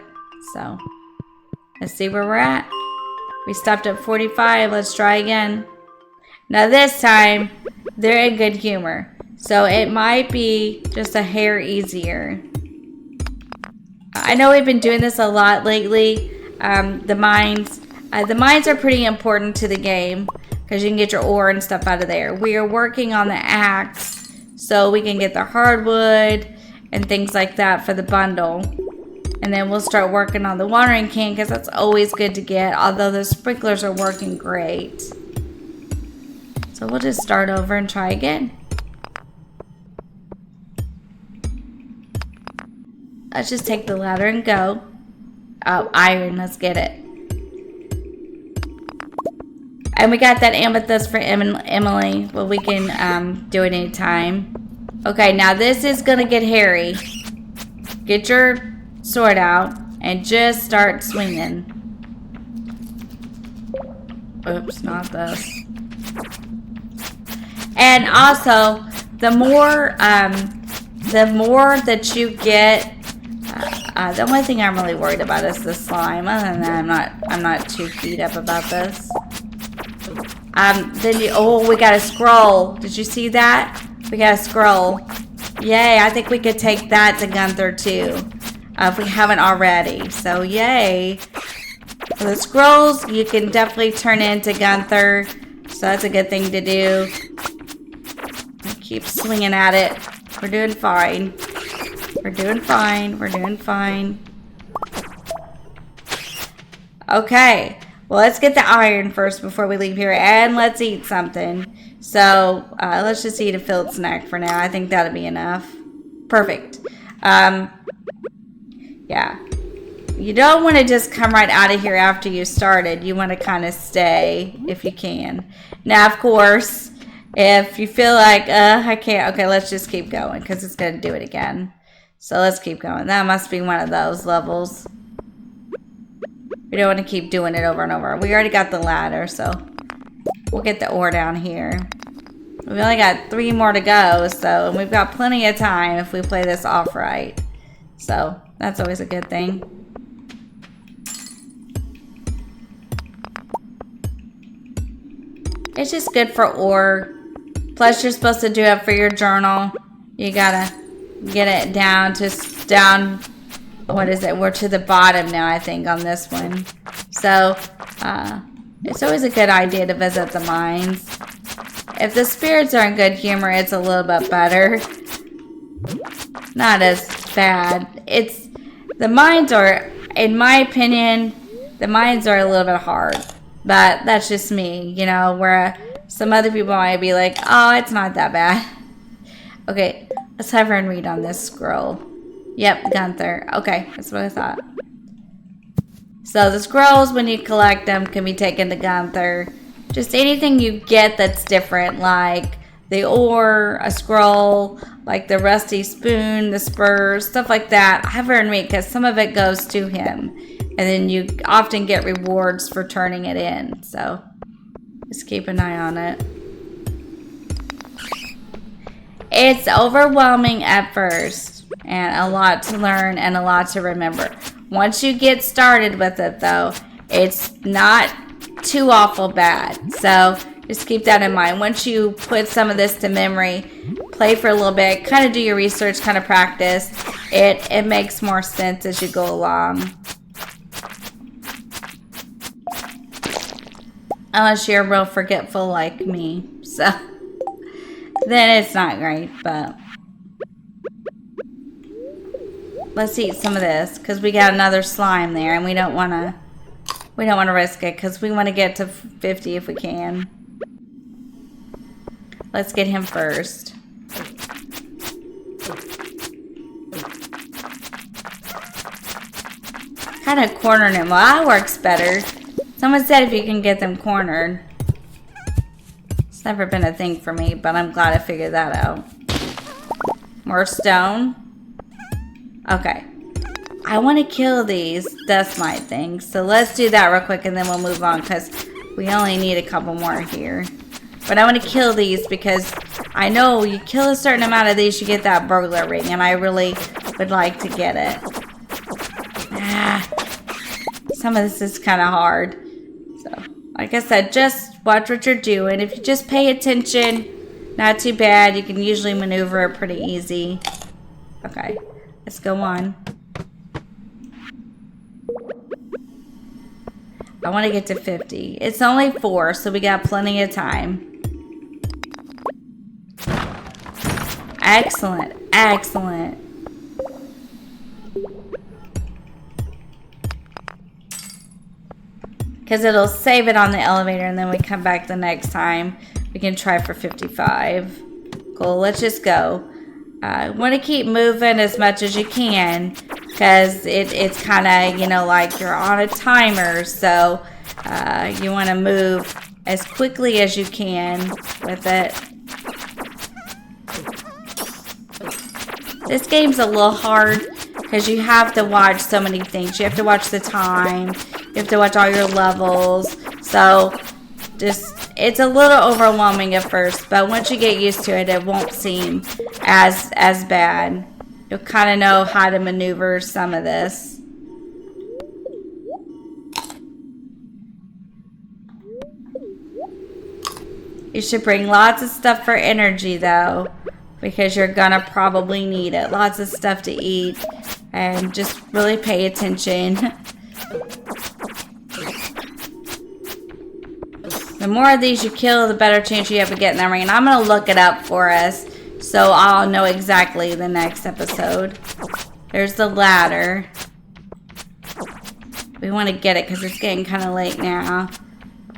So let's see where we're at. We stopped at 45. Let's try again. Now this time they're in good humor, so it might be just a hair easier. I know we've been doing this a lot lately. The mines are pretty important to the game because you can get your ore and stuff out of there. We are working on the axe so we can get the hardwood and things like that for the bundle. And then we'll start working on the watering can because that's always good to get, although the sprinklers are working great. So we'll just start over and try again. Let's just take the ladder and go. Oh, iron. Let's get it. And we got that amethyst for Emily. Well, we can do it anytime. Okay, now this is going to get hairy. Get your sword out and just start swinging. Oops, not this. And also, the more the more that you get, the only thing I'm really worried about is the slime. Other than that, I'm not too beat up about this. Oh, we got a scroll. Did you see that? We got a scroll. Yay, I think we could take that to Gunther too. If we haven't already. So, yay. For the scrolls, you can definitely turn into Gunther. So, that's a good thing to do. Keep swinging at it. We're doing fine. We're doing fine. We're doing fine. Okay. Well, let's get the iron first before we leave here. And let's eat something. So, let's just eat a filled snack for now. I think that'll be enough. Perfect. Yeah. You don't want to just come right out of here after you started. You want to kind of stay if you can. Now, of course, if you feel like, I can't. Okay, let's just keep going because it's going to do it again. So, let's keep going. That must be one of those levels. We don't want to keep doing it over and over. We already got the ladder, so we'll get the ore down here. We've only got 3 more to go, so we've got plenty of time if we play this off right. So that's always a good thing. It's just good for ore. Plus, you're supposed to do it for your journal. You gotta get it down to what is it? We're to the bottom now, I think, on this one. So, it's always a good idea to visit the mines. If the spirits are in good humor, it's a little bit better. Not as bad. The mines are, in my opinion, the mines are a little bit hard. But that's just me, you know, where some other people might be like, oh, it's not that bad. Okay, let's have her read on this scroll. Yep, Gunther. Okay, that's what I thought. So the scrolls, when you collect them, can be taken to Gunther. Just anything you get that's different, like the ore, a scroll, like the rusty spoon, the spurs, stuff like that. Have her read because some of it goes to him. And then you often get rewards for turning it in. So just keep an eye on it. It's overwhelming at first. And a lot to learn and a lot to remember. Once you get started with it, though, it's not too awful bad. So just keep that in mind. Once you put some of this to memory, play for a little bit, kind of do your research, kind of practice. It makes more sense as you go along. Unless you're real forgetful like me. So then it's not great, but let's eat some of this because we got another slime there and we don't want to risk it because we want to get to 50 if we can. Let's get him first. Kind of cornering him. Well, that works better. Someone said if you can get them cornered. It's never been a thing for me, but I'm glad I figured that out. More stone. Okay. I want to kill these dust mite things. So let's do that real quick and then we'll move on because we only need a couple more here. But I want to kill these because I know you kill a certain amount of these, you get that burglar ring. And I really would like to get it. Some of this is kind of hard. So, like I said, just watch what you're doing. If you just pay attention, not too bad. You can usually maneuver it pretty easy. Okay, let's go on. I want to get to 50. It's only 4, so we got plenty of time. Excellent, excellent. Because it'll save it on the elevator and then we come back the next time. We can try for 55. Cool, let's just go. Want to keep moving as much as you can. Because it's kind of, you know, like you're on a timer. So you want to move as quickly as you can with it. This game's a little hard because you have to watch so many things. You have to watch the time. You have to watch all your levels. So just It's a little overwhelming at first, but once you get used to it, it won't seem as bad. You'll kind of know how to maneuver some of this. You should bring lots of stuff for energy, though, because you're gonna probably need it. Lots of stuff to eat, and just really pay attention. The more of these you kill, the better chance you have of getting that ring. And I'm gonna look it up for us, so I'll know exactly the next episode. There's the ladder. We want to get it because it's getting kind of late now.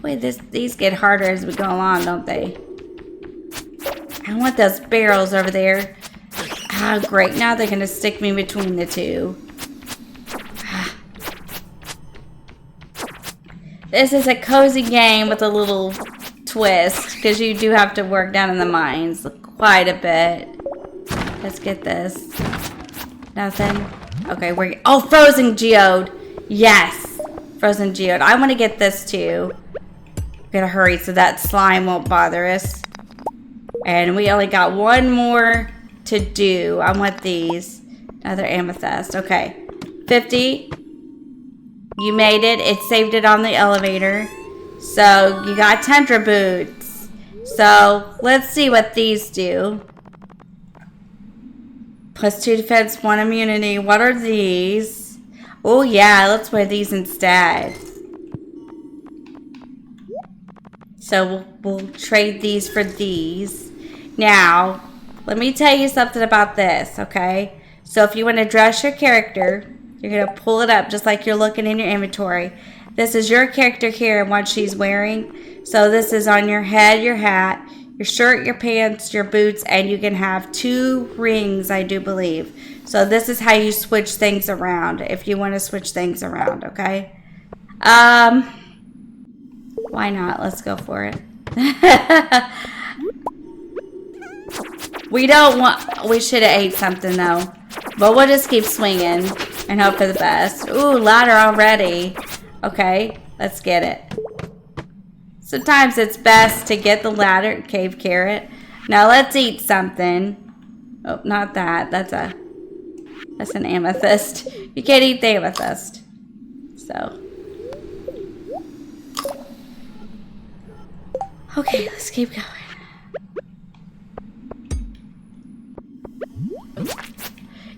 Wait, these get harder as we go along, don't they? I want those barrels over there. Ah, great. Now they're going to stick me between the two. This is a cozy game with a little twist, because you do have to work down in the mines quite a bit. Let's get this. Nothing. Okay, oh, frozen geode. Yes, frozen geode. I want to get this too. Gotta hurry so that slime won't bother us. And we only got one more to do. I want these. Another amethyst. Okay, 50. You made it. It saved it on the elevator. So you got tundra boots. So let's see what these do. +2 defense, 1 immunity. What are these? Oh yeah, let's wear these instead. So we'll trade these for these. Now, let me tell you something about this, okay? So if you want to dress your character, you're going to pull it up just like you're looking in your inventory. This is your character here and what she's wearing. So this is on your head, your hat, your shirt, your pants, your boots, and you can have 2 rings, I do believe. So this is how you switch things around if you want to switch things around, okay? Why not? Let's go for it. We should have ate something though. But we'll just keep swinging and hope for the best. Ooh, ladder already. Okay, let's get it. Sometimes it's best to get the ladder. Cave carrot. Now let's eat something. Oh, not that. That's an amethyst. You can't eat the amethyst. So. Okay, let's keep going.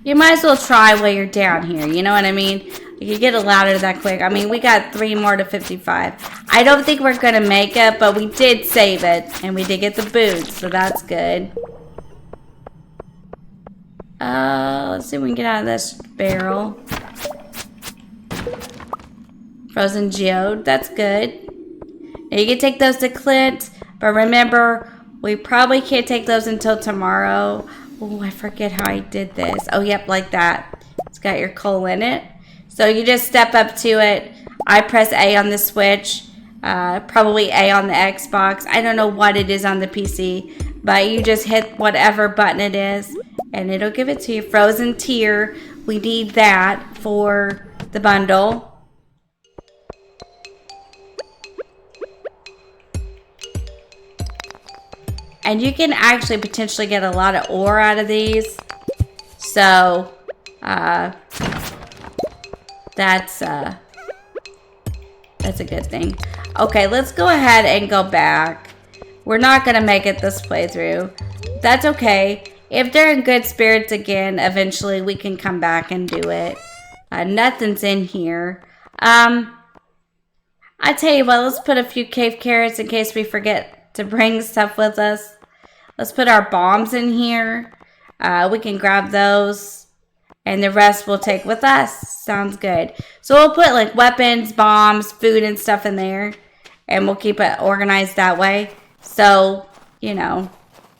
You might as well try while you're down here. You know what I mean? You get a ladder that quick. I mean, we got 3 more to 55. I don't think we're going to make it, but we did save it. And we did get the boots, so that's good. Let's see if we can get out of this barrel. Frozen geode, that's good. Now you can take those to Clint, but remember, we probably can't take those until tomorrow. Oh, I forget how I did this. Oh, yep, like that. It's got your coal in it. So you just step up to it. I press A on the Switch, probably A on the Xbox. I don't know what it is on the PC, but you just hit whatever button it is, and it'll give it to you. Frozen tier, we need that for the bundle. And you can actually potentially get a lot of ore out of these. So, that's a good thing. Okay, let's go ahead and go back. We're not going to make it this playthrough. That's okay. If they're in good spirits again, eventually we can come back and do it. Nothing's in here. I tell you what, let's put a few cave carrots in case we forget to bring stuff with us. Let's put our bombs in here. We can grab those. And the rest we'll take with us. Sounds good. So we'll put like weapons, bombs, food and stuff in there. And we'll keep it organized that way. So, you know,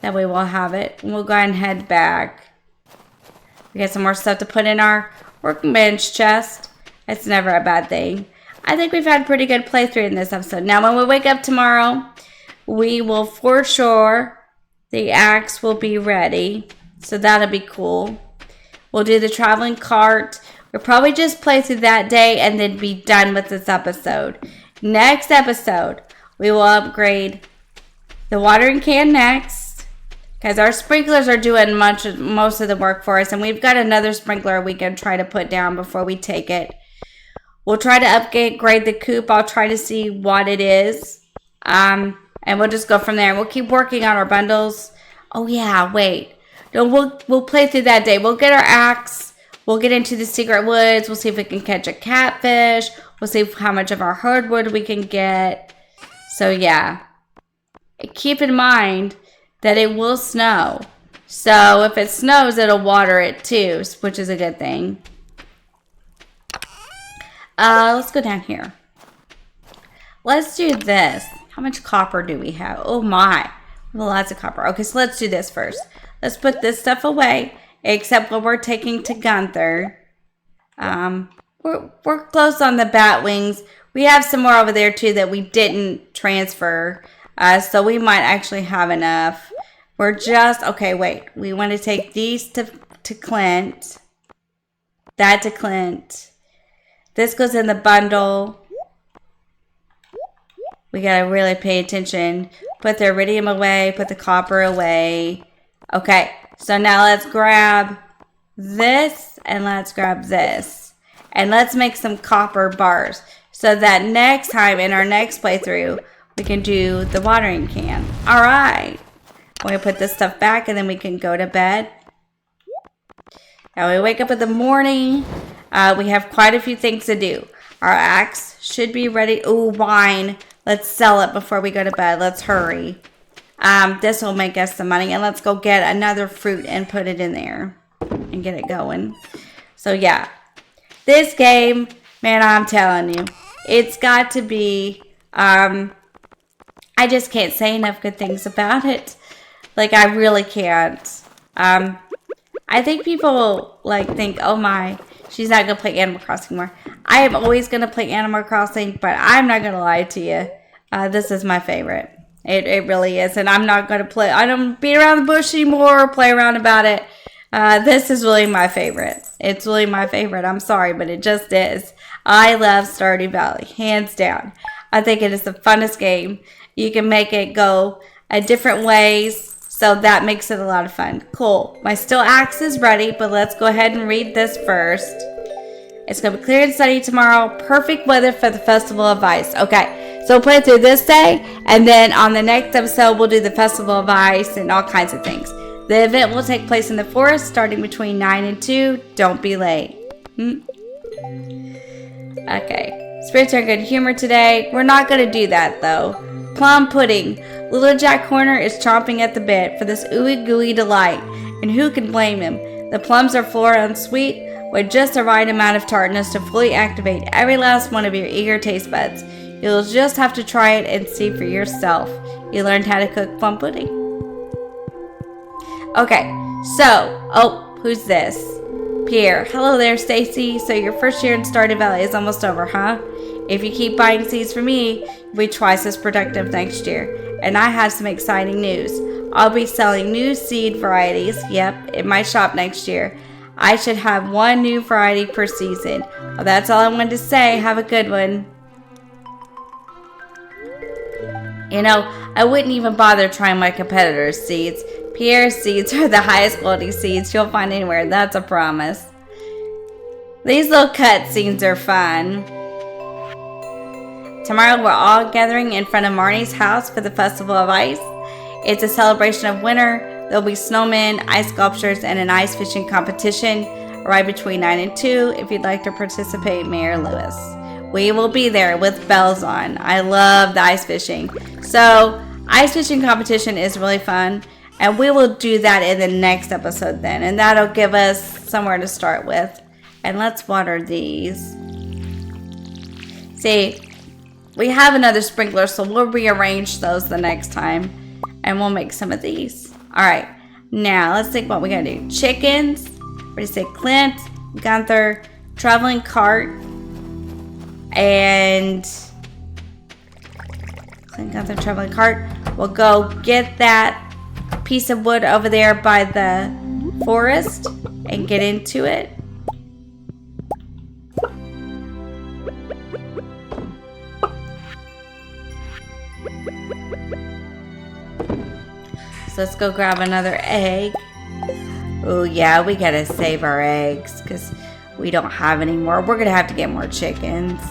that way we'll have it. And we'll go ahead and head back. We got some more stuff to put in our workbench chest. It's never a bad thing. I think we've had a pretty good playthrough in this episode. Now when we wake up tomorrow, we will for sure, the axe will be ready. So that'll be cool. We'll do the traveling cart. We'll probably just play through that day and then be done with this episode. Next episode, we will upgrade the watering can next, because our sprinklers are doing most of the work for us, and we've got another sprinkler we can try to put down before we take it. We'll try to upgrade the coop. I'll try to see what it is, and we'll just go from there. We'll keep working on our bundles. Oh yeah, wait. No, we'll play through that day. We'll get our axe. We'll get into the secret woods. We'll see if we can catch a catfish. We'll see how much of our hardwood we can get. So yeah. Keep in mind that it will snow. So if it snows, it'll water it too, which is a good thing. Let's go down here. Let's do this. How much copper do we have? Oh my. We have lots of copper. Okay, so let's do this first. Let's put this stuff away, except what we're taking to Gunther. We're close on the bat wings. We have some more over there too that we didn't transfer. So we might actually have enough. We're just, okay, wait. We want to take these to Clint. That to Clint. This goes in the bundle. We got to really pay attention. Put the iridium away. Put the copper away. Okay, so now let's grab this and let's grab this. And let's make some copper bars so that next time in our next playthrough, we can do the watering can. All right. We're going to put this stuff back and then we can go to bed. Now we wake up in the morning. We have quite a few things to do. Our axe should be ready. Ooh, wine. Let's sell it before we go to bed. Let's hurry. This will make us some money. And let's go get another fruit and put it in there and get it going. So yeah. This game, man, I'm telling you, it's got to be, I just can't say enough good things about it. Like, I really can't. I think people, like, think, oh my, she's not going to play Animal Crossing more. I am always going to play Animal Crossing, but I'm not going to lie to you. This is my favorite. It really is. And I'm not going to play, I don't beat around the bush anymore or play around about it. This is really my favorite. It's really my favorite. I'm sorry, but it just is. I love Stardew Valley, hands down. I think it is the funnest game. You can make it go different ways, so that makes it a lot of fun. Cool. My steel axe is ready, but let's go ahead and read this first. It's going to be clear and sunny tomorrow. Perfect weather for the Festival of Ice. Okay, so we'll play through this day, and then on the next episode, we'll do the Festival of Ice and all kinds of things. The event will take place in the forest starting between 9 and 2. Don't be late. Okay. Spirits are in good humor today. We're not going to do that, though. Plum pudding. Little Jack Horner is chomping at the bit for this ooey gooey delight. And who can blame him? The plums are floral and sweet with just the right amount of tartness to fully activate every last one of your eager taste buds. You'll just have to try it and see for yourself. You learned how to cook plum pudding. Okay, so, oh, who's this? Pierre. Hello there, Stacy. So your first year in Stardew Valley is almost over, huh? If you keep buying seeds from me, you'll be twice as productive next year. And I have some exciting news. I'll be selling new seed varieties, yep, in my shop next year. I should have one new variety per season. Well, that's all I wanted to say. Have a good one. You know, I wouldn't even bother trying my competitors' seeds. Pierre's seeds are the highest quality seeds you'll find anywhere. That's a promise. These little cutscenes are fun. Tomorrow we're all gathering in front of Marnie's house for the Festival of Ice. It's a celebration of winter. There'll be snowmen, ice sculptures, and an ice fishing competition right between 9 and 2. If you'd like to participate, Mayor Lewis. We will be there with bells on. I love the ice fishing. So, ice fishing competition is really fun. And we will do that in the next episode then. And that'll give us somewhere to start with. And let's water these. See, we have another sprinkler, so we'll rearrange those the next time. And we'll make some of these. Alright, now let's think what we gotta do. Chickens. What do you say? Clint, Gunther, traveling cart, and Clint, Gunther, traveling cart. We'll go get that piece of wood over there by the forest and get into it. So let's go grab another egg. Oh yeah, we gotta save our eggs because we don't have any more. We're gonna have to get more chickens.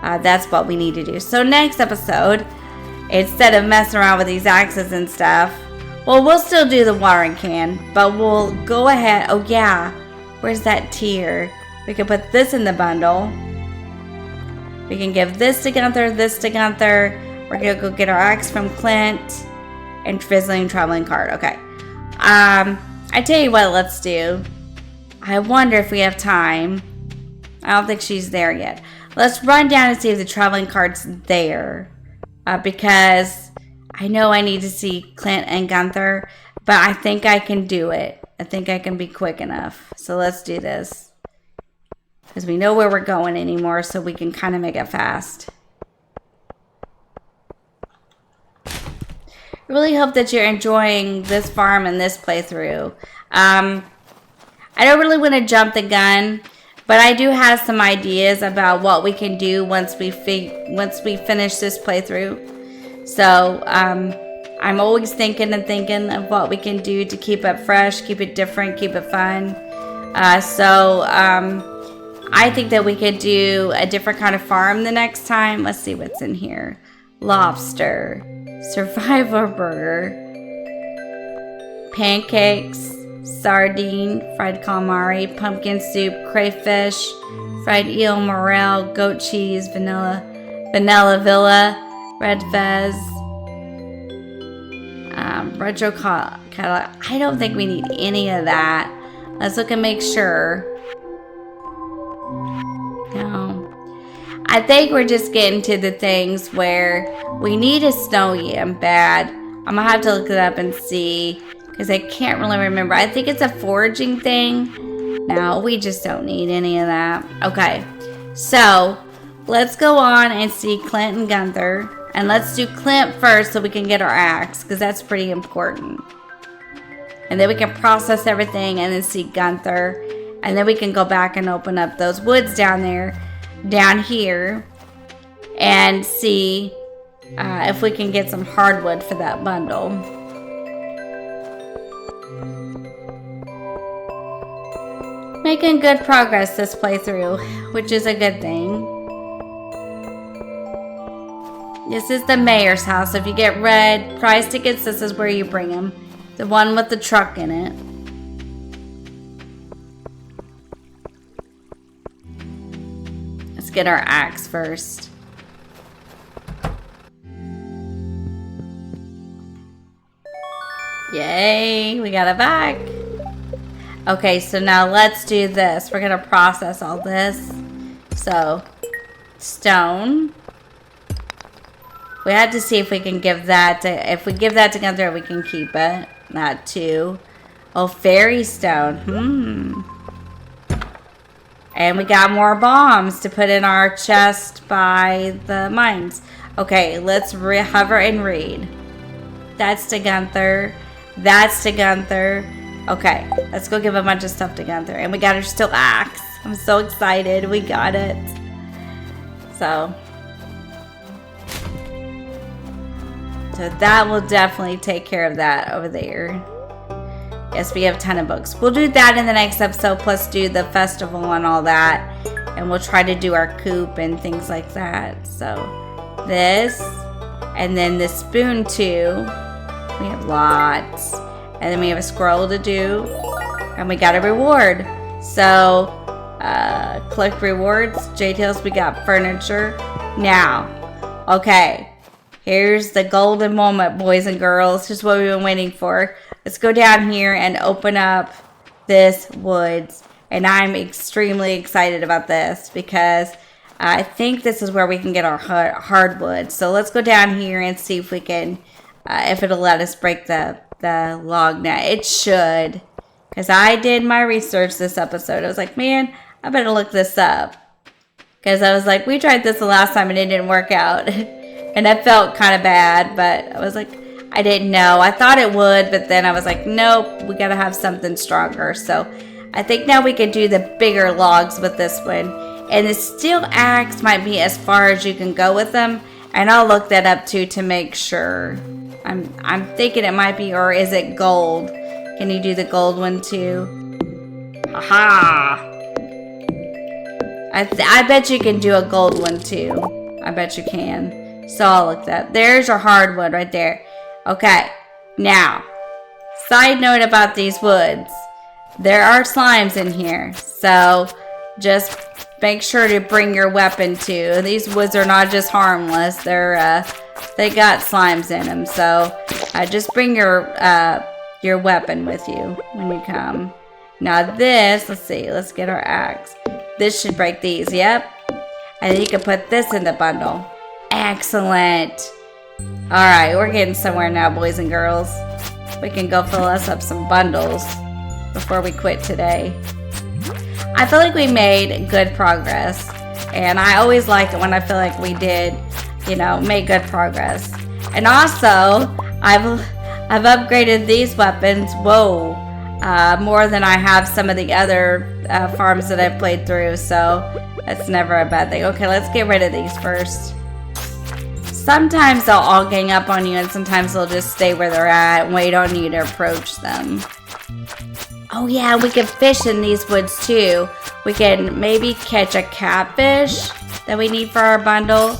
That's what we need to do. So next episode, instead of messing around with these axes and stuff, well, we'll still do the watering can, but we'll go ahead. Oh yeah, where's that tier? We can put this in the bundle. We can give this to Gunther, this to Gunther. We're gonna go get our axe from Clint and fizzling traveling card. Okay. I tell you what, let's do. I wonder if we have time. I don't think she's there yet. Let's run down and see if the traveling card's there. Because I know I need to see Clint and Gunther, but I think I can do it. I think I can be quick enough. So let's do this. Because we know where we're going anymore, so we can kind of make it fast. I really hope that you're enjoying this farm and this playthrough. I don't really want to jump the gun, but I do have some ideas about what we can do once we finish this playthrough. So I'm always thinking of what we can do to keep it fresh, keep it different, keep it fun. I think that we could do a different kind of farm the next time. Let's see what's in here. Lobster, Survivor Burger, pancakes, sardine, fried calamari, pumpkin soup, crayfish, fried eel, morel, goat cheese, vanilla villa, red fez, retro I don't think we need any of that. Let's look and make sure. No. I think we're just getting to the things where we need a snow yam bad. I'm gonna have to look it up and see because I can't really remember. I think it's a foraging thing. No, we just don't need any of that. Okay, so let's go on and see Clint and Gunther. And let's do Clint first so we can get our axe because that's pretty important. And then we can process everything and then see Gunther. And then we can go back and open up those woods down here, and see if we can get some hardwood for that bundle. Making good progress this playthrough, which is a good thing. This is the mayor's house. If you get red prize tickets, this is where you bring them. The one with the truck in it. Let's get our axe first. Yay, we got it back. Okay, so now let's do this. We're gonna process all this. So, stone. We have to see if we can give that to, if we give that to Gunther, we can keep it. Not two. Oh, fairy stone. And we got more bombs to put in our chest by the mines. Okay, let's hover and read. That's to Gunther. That's to Gunther. Okay, let's go give a bunch of stuff to Gunther. And we got our still axe. I'm so excited. We got it. So that will definitely take care of that over there. Yes, we have a ton of books. We'll do that in the next episode, plus do the festival and all that. And we'll try to do our coop and things like that. So this, and then the spoon too. We have lots. And then we have a scroll to do. And we got a reward. So, collect rewards. JTails, we got furniture. Now, okay. Here's the golden moment, boys and girls. Here's what we've been waiting for. Let's go down here and open up this woods. And I'm extremely excited about this because I think this is where we can get our hardwood. So let's go down here and see if we can, if it'll let us break the log now. It should. Because I did my research this episode. I was like, man, I better look this up. Because I was like, we tried this the last time and it didn't work out. And I felt kind of bad, but I was like, I didn't know. I thought it would, but then I was like, nope, we got to have something stronger. So I think now we can do the bigger logs with this one. And the steel axe might be as far as you can go with them. And I'll look that up too to make sure. I'm thinking it might be, or is it gold? Can you do the gold one too? Haha! I bet you can do a gold one too. I bet you can. So I'll look that up. There's your hardwood right there. Okay, now, side note about these woods. There are slimes in here, so just make sure to bring your weapon too. These woods are not just harmless. They got slimes in them, so just bring your weapon with you when you come. Now this, let's see, let's get our axe. This should break these, yep. And then you can put this in the bundle. Excellent. Alright, we're getting somewhere now, boys and girls. We can go fill us up some bundles before we quit today. I feel like we made good progress. And I always like it when I feel like we did, you know, make good progress. And also, I've upgraded these weapons, whoa, more than I have some of the other farms that I've played through. So that's never a bad thing. Okay, let's get rid of these first. Sometimes they'll all gang up on you, and sometimes they'll just stay where they're at and wait on you to approach them. Oh yeah, we can fish in these woods too. We can maybe catch a catfish that we need for our bundle.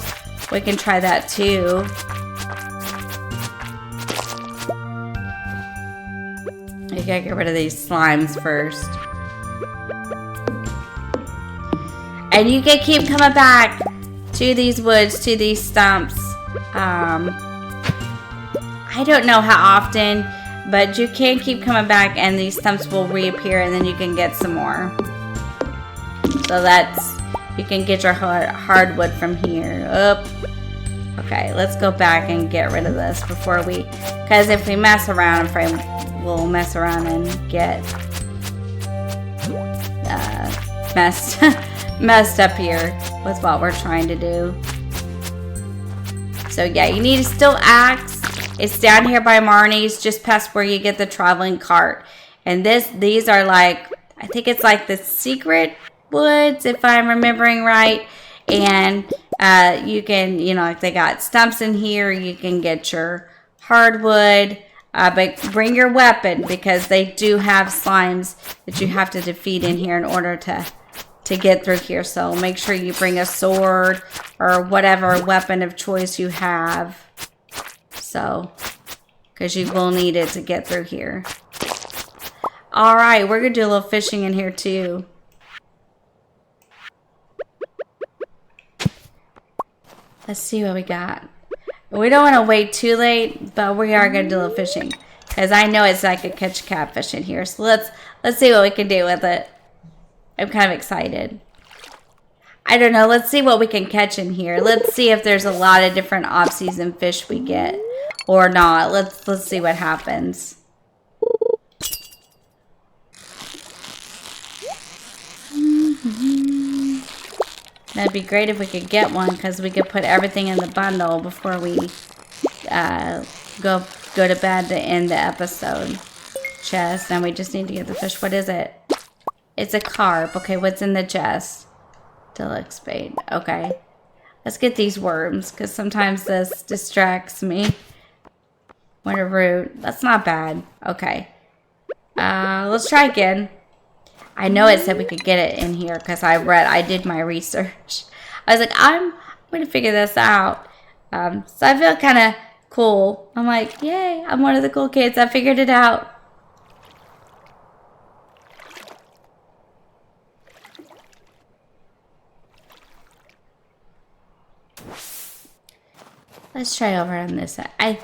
We can try that too. We gotta get rid of these slimes first. And you can keep coming back to these woods, to these stumps. I don't know how often, but you can keep coming back and these stumps will reappear, and then you can get some more. So you can get your hardwood from here. Okay, let's go back and get rid of this before because if we mess around, I'm afraid we'll mess around and get messed up here with what we're trying to do. So yeah, you need a steel axe. It's down here by Marnie's, just past where you get the traveling cart. And these are like, I think it's like the secret woods, if I'm remembering right. And you can, you know, like they got stumps in here. You can get your hardwood, but bring your weapon because they do have slimes that you have to defeat in here in order to get through here. So make sure you bring a sword or whatever weapon of choice you have. So, because you will need it to get through here. Alright, we're going to do a little fishing in here too. Let's see what we got. We don't want to wait too late, but we are going to do a little fishing. Because I know I could catch catfish in here. So let's see what we can do with it. I'm kind of excited. I don't know. Let's see what we can catch in here. Let's see if there's a lot of different off-season fish we get or not. Let's see what happens. That'd be great if we could get one because we could put everything in the bundle before we go to bed to end the episode. Chest. And we just need to get the fish. What is it? It's a carp. Okay, what's in the chest? Deluxe bait. Okay. Let's get these worms, because sometimes this distracts me. Winter root. That's not bad. Okay. Let's try again. I know it said we could get it in here, because I did my research. I was like, I'm going to figure this out. So I feel kind of cool. I'm like, yay, I'm one of the cool kids. I figured it out. Let's try over on this side. I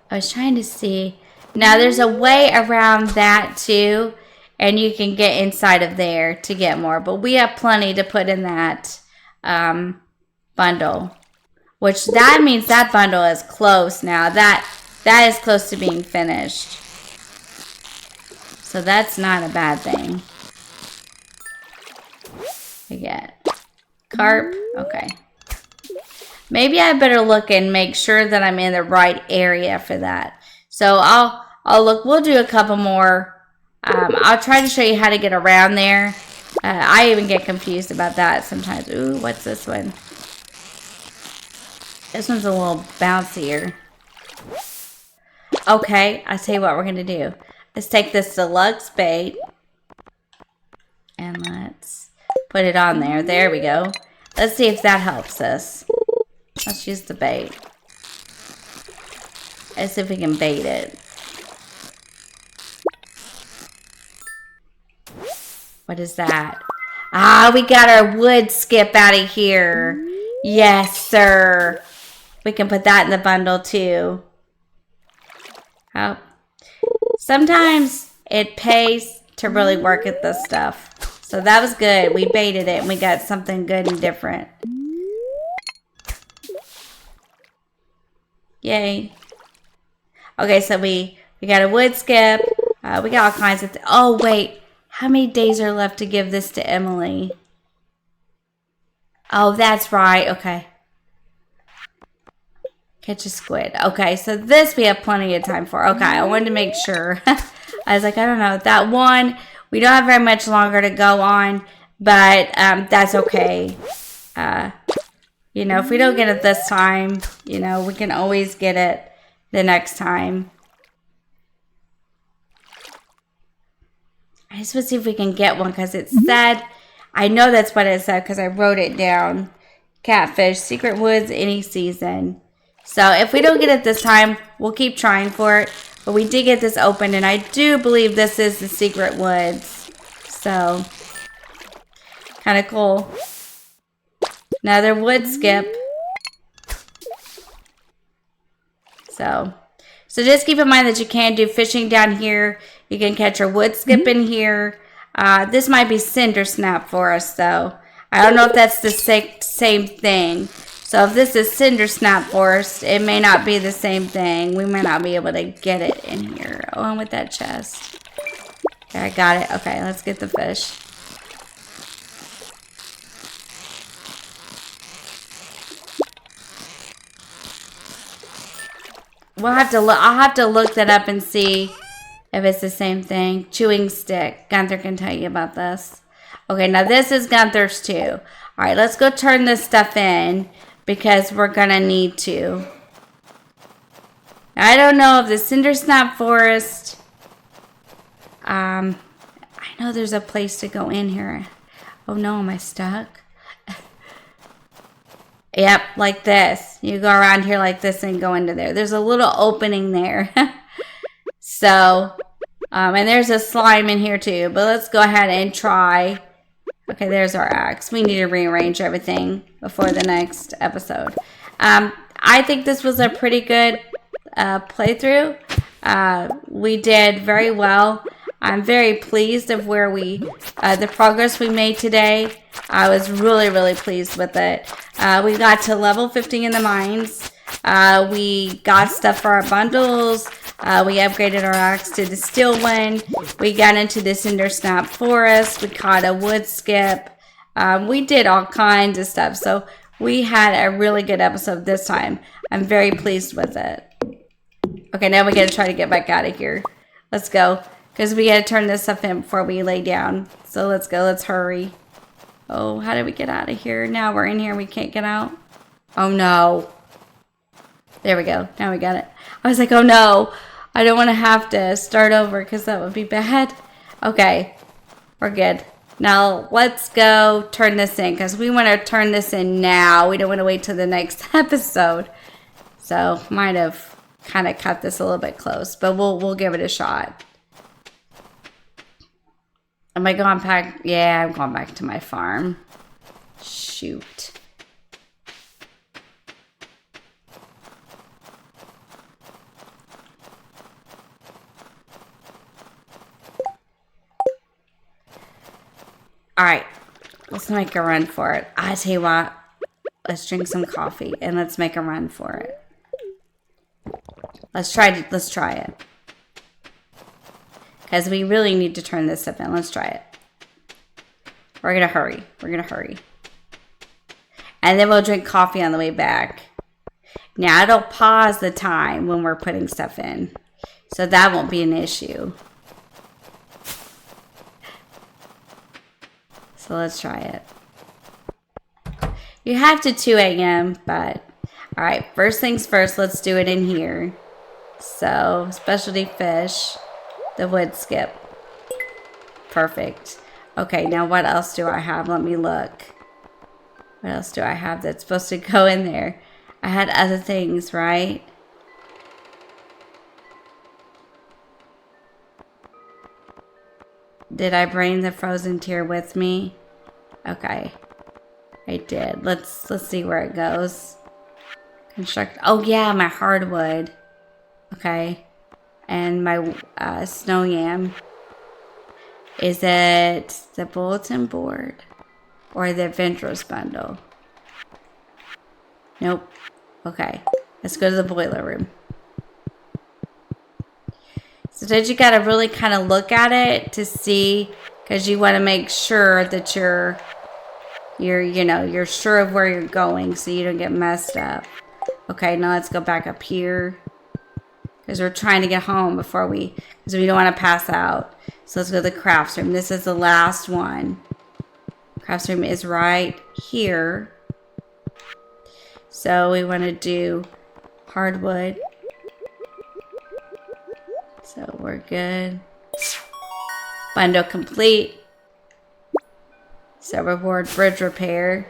was trying to see. Now there's a way around that too, and you can get inside of there to get more. But we have plenty to put in that bundle, which that means that bundle is close now. That is close to being finished. So that's not a bad thing. We get carp. Okay. Maybe I better look and make sure that I'm in the right area for that. So I'll look. We'll do a couple more. I'll try to show you how to get around there. I even get confused about that sometimes. Ooh, what's this one? This one's a little bouncier. Okay, I'll tell you what we're going to do. Let's take this deluxe bait. And let's put it on there. There we go. Let's see if that helps us. Let's use the bait. Let's see if we can bait it. What is that? Ah, we got our Woodskip out of here. Yes, sir. We can put that in the bundle too. Oh. Sometimes it pays to really work at this stuff. So that was good. We baited it and we got something good and different. Yay. Okay, so we got a Woodskip. We got all kinds of oh, wait. How many days are left to give this to Emily? Oh, that's right. Okay. Catch a squid. Okay, so this we have plenty of time for. Okay, I wanted to make sure. I was like, I don't know. That one, we don't have very much longer to go on, but that's okay. You know, if we don't get it this time, you know, we can always get it the next time. I just want to see if we can get one because it said, I know that's what it said because I wrote it down. Catfish, secret woods, any season. So if we don't get it this time, we'll keep trying for it. But we did get this open, and I do believe this is the secret woods. So, kind of cool. Another Woodskip. So just keep in mind that you can do fishing down here. You can catch your Woodskip in here. This might be Cindersnap Forest, though. I don't know if that's the same thing. So if this is Cindersnap Forest, it may not be the same thing. We may not be able to get it in here. Oh, I'm with that chest. Okay, I got it. Okay, let's get the fish. I'll have to look that up and see if it's the same thing. Chewing stick. Gunther can tell you about this. Okay, now this is Gunther's too. All right, let's go turn this stuff in because we're gonna need to. I don't know if the Cindersnap Forest. I know there's a place to go in here. Oh no, am I stuck? Yep, like this. You go around here like this and go into there. There's a little opening there. So, and there's a slime in here too. But let's go ahead and try. Okay, there's our axe. We need to rearrange everything before the next episode. I think this was a pretty good playthrough. We did very well. I'm very pleased of where the progress we made today. I was really, really pleased with it. We got to level 50 in the mines. We got stuff for our bundles. We upgraded our axe to the steel one. We got into the Cindersnap Forest. We caught a Woodskip. We did all kinds of stuff. So we had a really good episode this time. I'm very pleased with it. Okay, now we got to try to get back out of here. Let's go. Because we got to turn this stuff in before we lay down. So let's go. Let's hurry. Oh, how did we get out of here? Now we're in here. We can't get out. Oh, no. There we go. Now we got it. I was like, oh, no. I don't want to have to start over because that would be bad. Okay. We're good. Now, let's go turn this in because we want to turn this in now. We don't want to wait till the next episode. So, might have kind of cut this a little bit close. But we'll give it a shot. Am I going back? Yeah, I'm going back to my farm. Shoot. All right, let's make a run for it. I tell you what, let's drink some coffee and let's make a run for it. Let's try it. Because we really need to turn this stuff in. Let's try it. We're going to hurry. And then we'll drink coffee on the way back. Now, it'll pause the time when we're putting stuff in. So that won't be an issue. So let's try it. You have to 2 a.m., but... Alright, first things first, let's do it in here. So, specialty fish, the Woodskip. Perfect. Okay, now what else do I have? Let me look. What else do I have that's supposed to go in there? I had other things, right? Did I bring the frozen tier with me? Okay. I did. Let's see where it goes. Construct. Oh yeah, my hardwood. Okay. And my snow yam. Is it the bulletin board or the adventurous bundle? Nope. Okay. Let's go to the boiler room. So then you gotta really kind of look at it to see, because you want to make sure that you're sure of where you're going so you don't get messed up. Okay, now let's go back up here because we're trying to get home because we don't want to pass out. So let's go to the crafts room. This is the last one. Crafts room is right here. So we want to do hardwood. So we're good. Bundle complete. So reward bridge repair.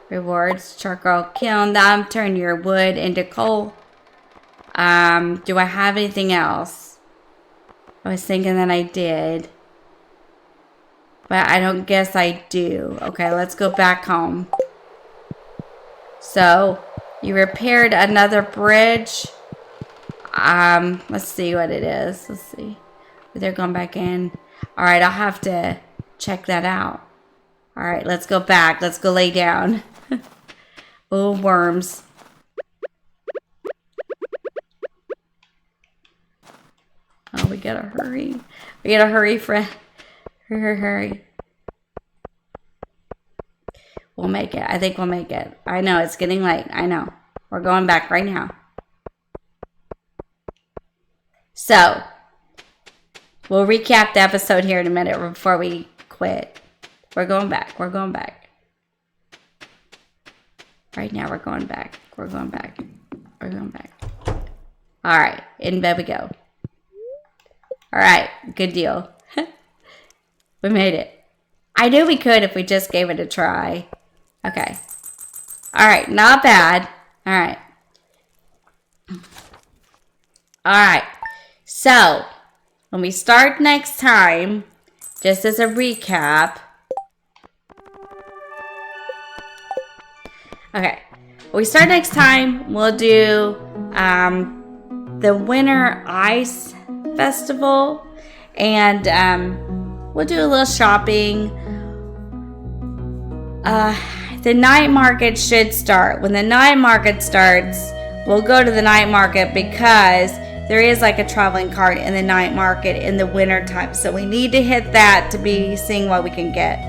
Rewards charcoal kiln them. Turn your wood into coal. Do I have anything else? I was thinking that I did. But I don't guess I do. Okay, let's go back home. So you repaired another bridge. Let's see what it is. Let's see. They're going back in. Alright, I'll have to check that out. Alright, let's go back. Let's go lay down. Oh, worms. Oh, we gotta hurry. We gotta hurry, Fred. Hurry. We'll make it. I think we'll make it. I know, it's getting late. I know. We're going back right now. So, we'll recap the episode here in a minute before we quit. We're going back. Right now, we're going back. All right, in bed we go. All right, good deal. We made it. I knew we could if we just gave it a try. Okay. All right, not bad. All right. So, when we start next time, just as a recap. Okay, when we start next time, we'll do the Winter Ice Festival, and we'll do a little shopping. The night market should start. When the night market starts, we'll go to the night market because there is like a traveling cart in the night market in the winter time. So we need to hit that to be seeing what we can get.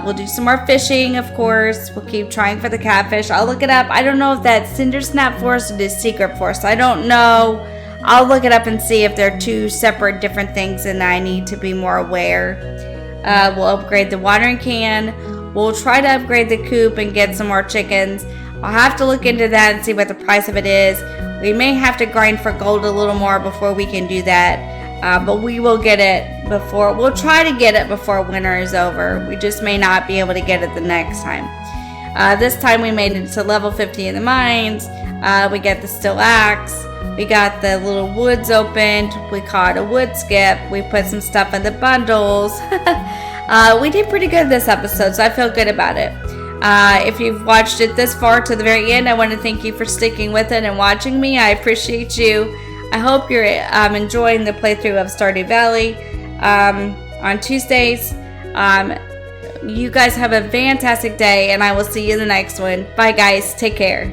We'll do some more fishing, of course. We'll keep trying for the catfish. I'll look it up. I don't know if that's Cindersnap Forest or the Secret Forest. I don't know. I'll look it up and see if they're two separate different things and I need to be more aware. We'll upgrade the watering can. We'll try to upgrade the coop and get some more chickens. I'll have to look into that and see what the price of it is. We may have to grind for gold a little more before we can do that. But we will get it before. We'll try to get it before winter is over. We just may not be able to get it the next time. This time we made it to level 50 in the mines. We got the steel axe. We got the little woods opened. We caught a woodskip. We put some stuff in the bundles. We did pretty good this episode, so I feel good about it. If you've watched it this far to the very end, I want to thank you for sticking with it and watching me. I appreciate you. I hope you're enjoying the playthrough of Stardew Valley on Tuesdays. You guys have a fantastic day, and I will see you in the next one. Bye, guys. Take care.